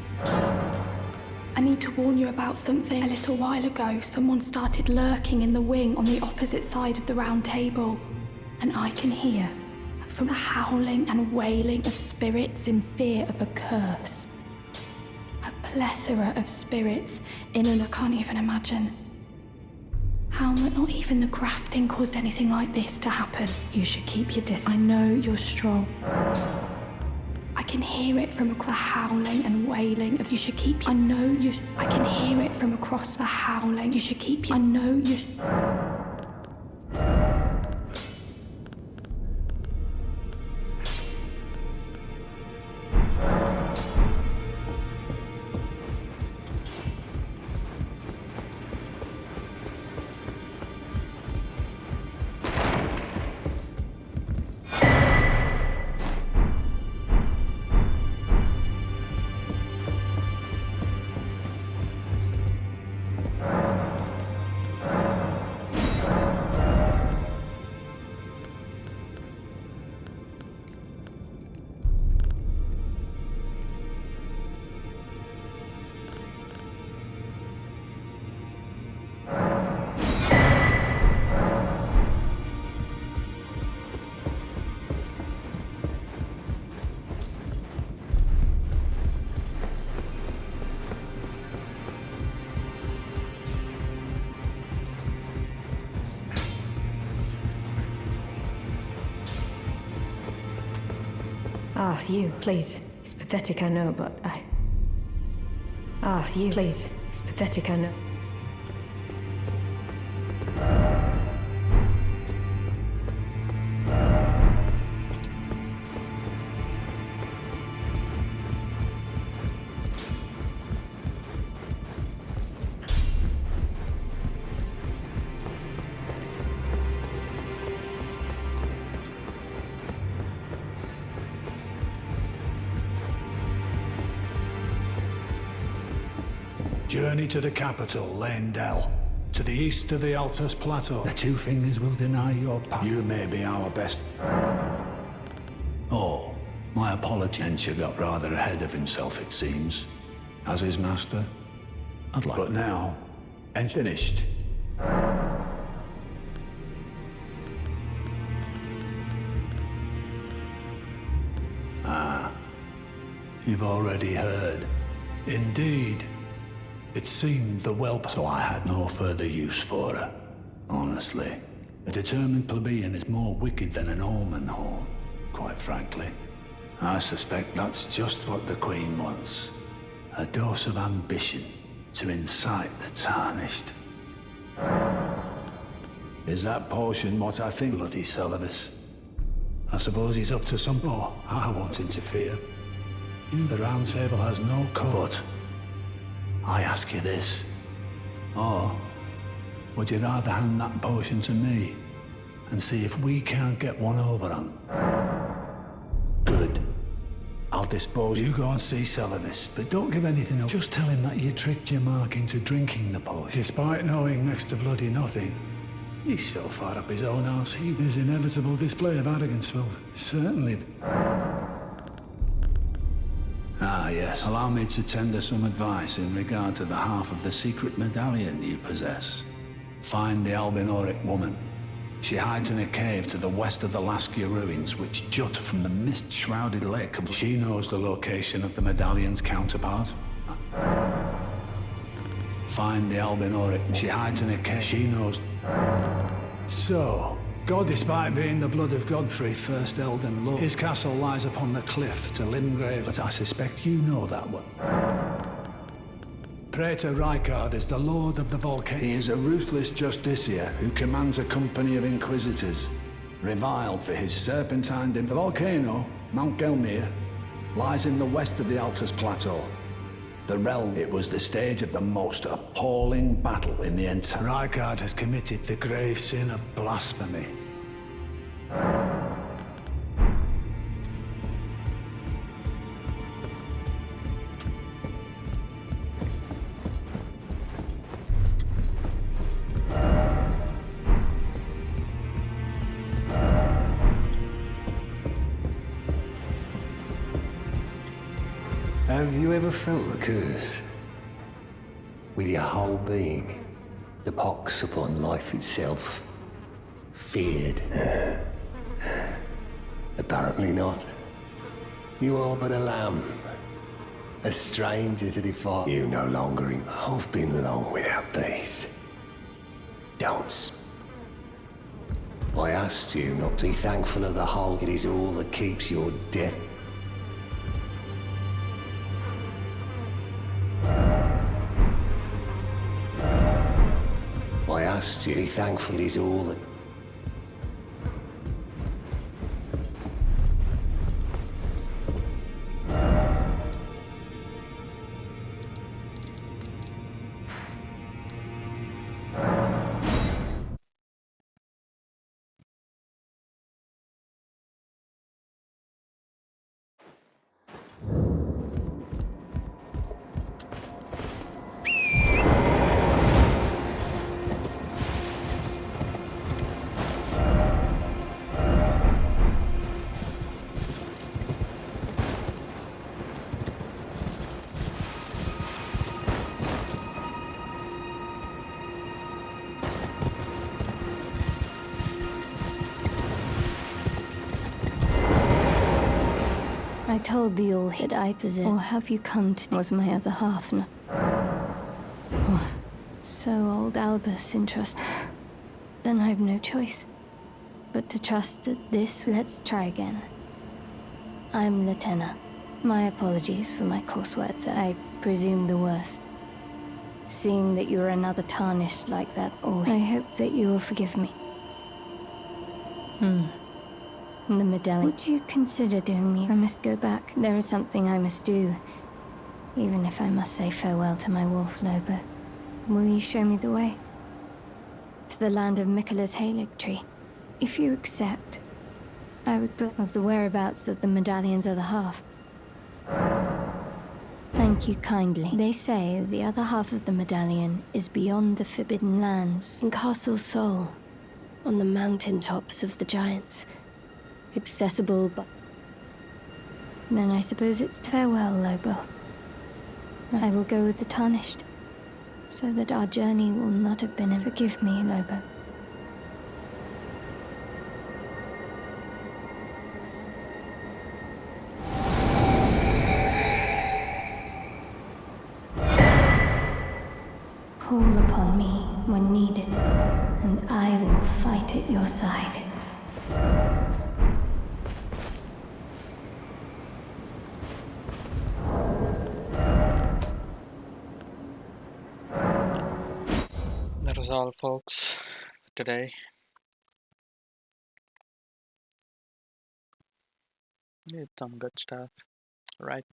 I need to warn you about something. A little while ago, someone started lurking in the wing on the opposite side of the round table. And I can hear from the howling and wailing of spirits in fear of a curse. A plethora of spirits in and I can't even imagine. How not even the grafting caused anything like this to happen. You should keep your distance. I know you're strong. I can hear it from across the howling and wailing of you should keep. I know you. I can hear it from across the howling. You should keep. I know you. Ah, you, please. It's pathetic, I know, but I... Ah, you, please. It's pathetic, I know. Journey to the capital, Lendell. To the east of the Altus Plateau. The Two Fingers will deny your path. You may be our best. Oh, my apology. Ensher got rather ahead of himself, it seems. As his master. I'd like... But now, and finished. Ah, you've already heard. Indeed. It seemed the whelp, so I had no further use for her. Honestly, a determined plebeian is more wicked than an omen horn, quite frankly. I suspect that's just what the Queen wants. A dose of ambition to incite the tarnished. Is that potion what I think, bloody Celovus? I suppose he's up to something. Oh, I won't interfere. The Round Table has no code. I ask you this. Or would you rather hand that potion to me and see if we can't get one over on? Good. I'll dispose. You go and see Celovus, but don't give anything up. Just tell him that you tricked your mark into drinking the potion. Despite knowing next to bloody nothing, He's so far up his own arse, his inevitable display of arrogance will certainly... Ah, yes. Allow me to tender some advice in regard to the half of the secret medallion you possess. Find the Albinoric woman. She hides in a cave to the west of the Laskia ruins, which jut from the mist-shrouded lake. She knows the location of the medallion's counterpart. Find the Albinoric. She hides in a cave. She knows... So, God, despite being the blood of Godfrey, first Elden Lord, his castle lies upon the cliff to Limgrave, but I suspect you know that one. Praetor Rykard is the lord of the volcano. He is a ruthless justiciar who commands a company of inquisitors, reviled for his serpentine... The volcano, Mount Gelmir, lies in the west of the Altus Plateau. The realm, it was the stage of the most appalling battle in the entire... Rykard has committed the grave sin of blasphemy. Have you ever felt the curse? With your whole being? The pox upon life itself? Feared? Apparently not. You are but a lamb. A stranger to defy. You no longer have been long without peace. Don't. I asked you not to be thankful of the whole. It is all that keeps your death. I asked you to be thankful. It is all that... I told the all that I possess. Or have you come to... Was my other half not... Oh, so old Albus entrusted. Then I've no choice but to trust that this... Let's try again. I'm Latenna. My apologies for my coarse words. I presume the worst. Seeing that you're another tarnished like that all... I hope that you will forgive me. The medallion. Would you consider doing me? I must go back. There is something I must do. Even if I must say farewell to my wolf, Lobo. Will you show me the way? To the land of Miquella's Halig tree. If you accept, I would put of the whereabouts of the medallion's other half. Thank you kindly. They say the other half of the medallion is beyond the Forbidden Lands, in Castle Sol, on the mountaintops of the Giants. Accessible, but... Then I suppose it's farewell, Lobo. I will go with the Tarnished, so that our journey will not have been... Forgive me, Lobo. Call upon me when needed, and I will fight at your side. That is all, folks, today. Did some good stuff, right?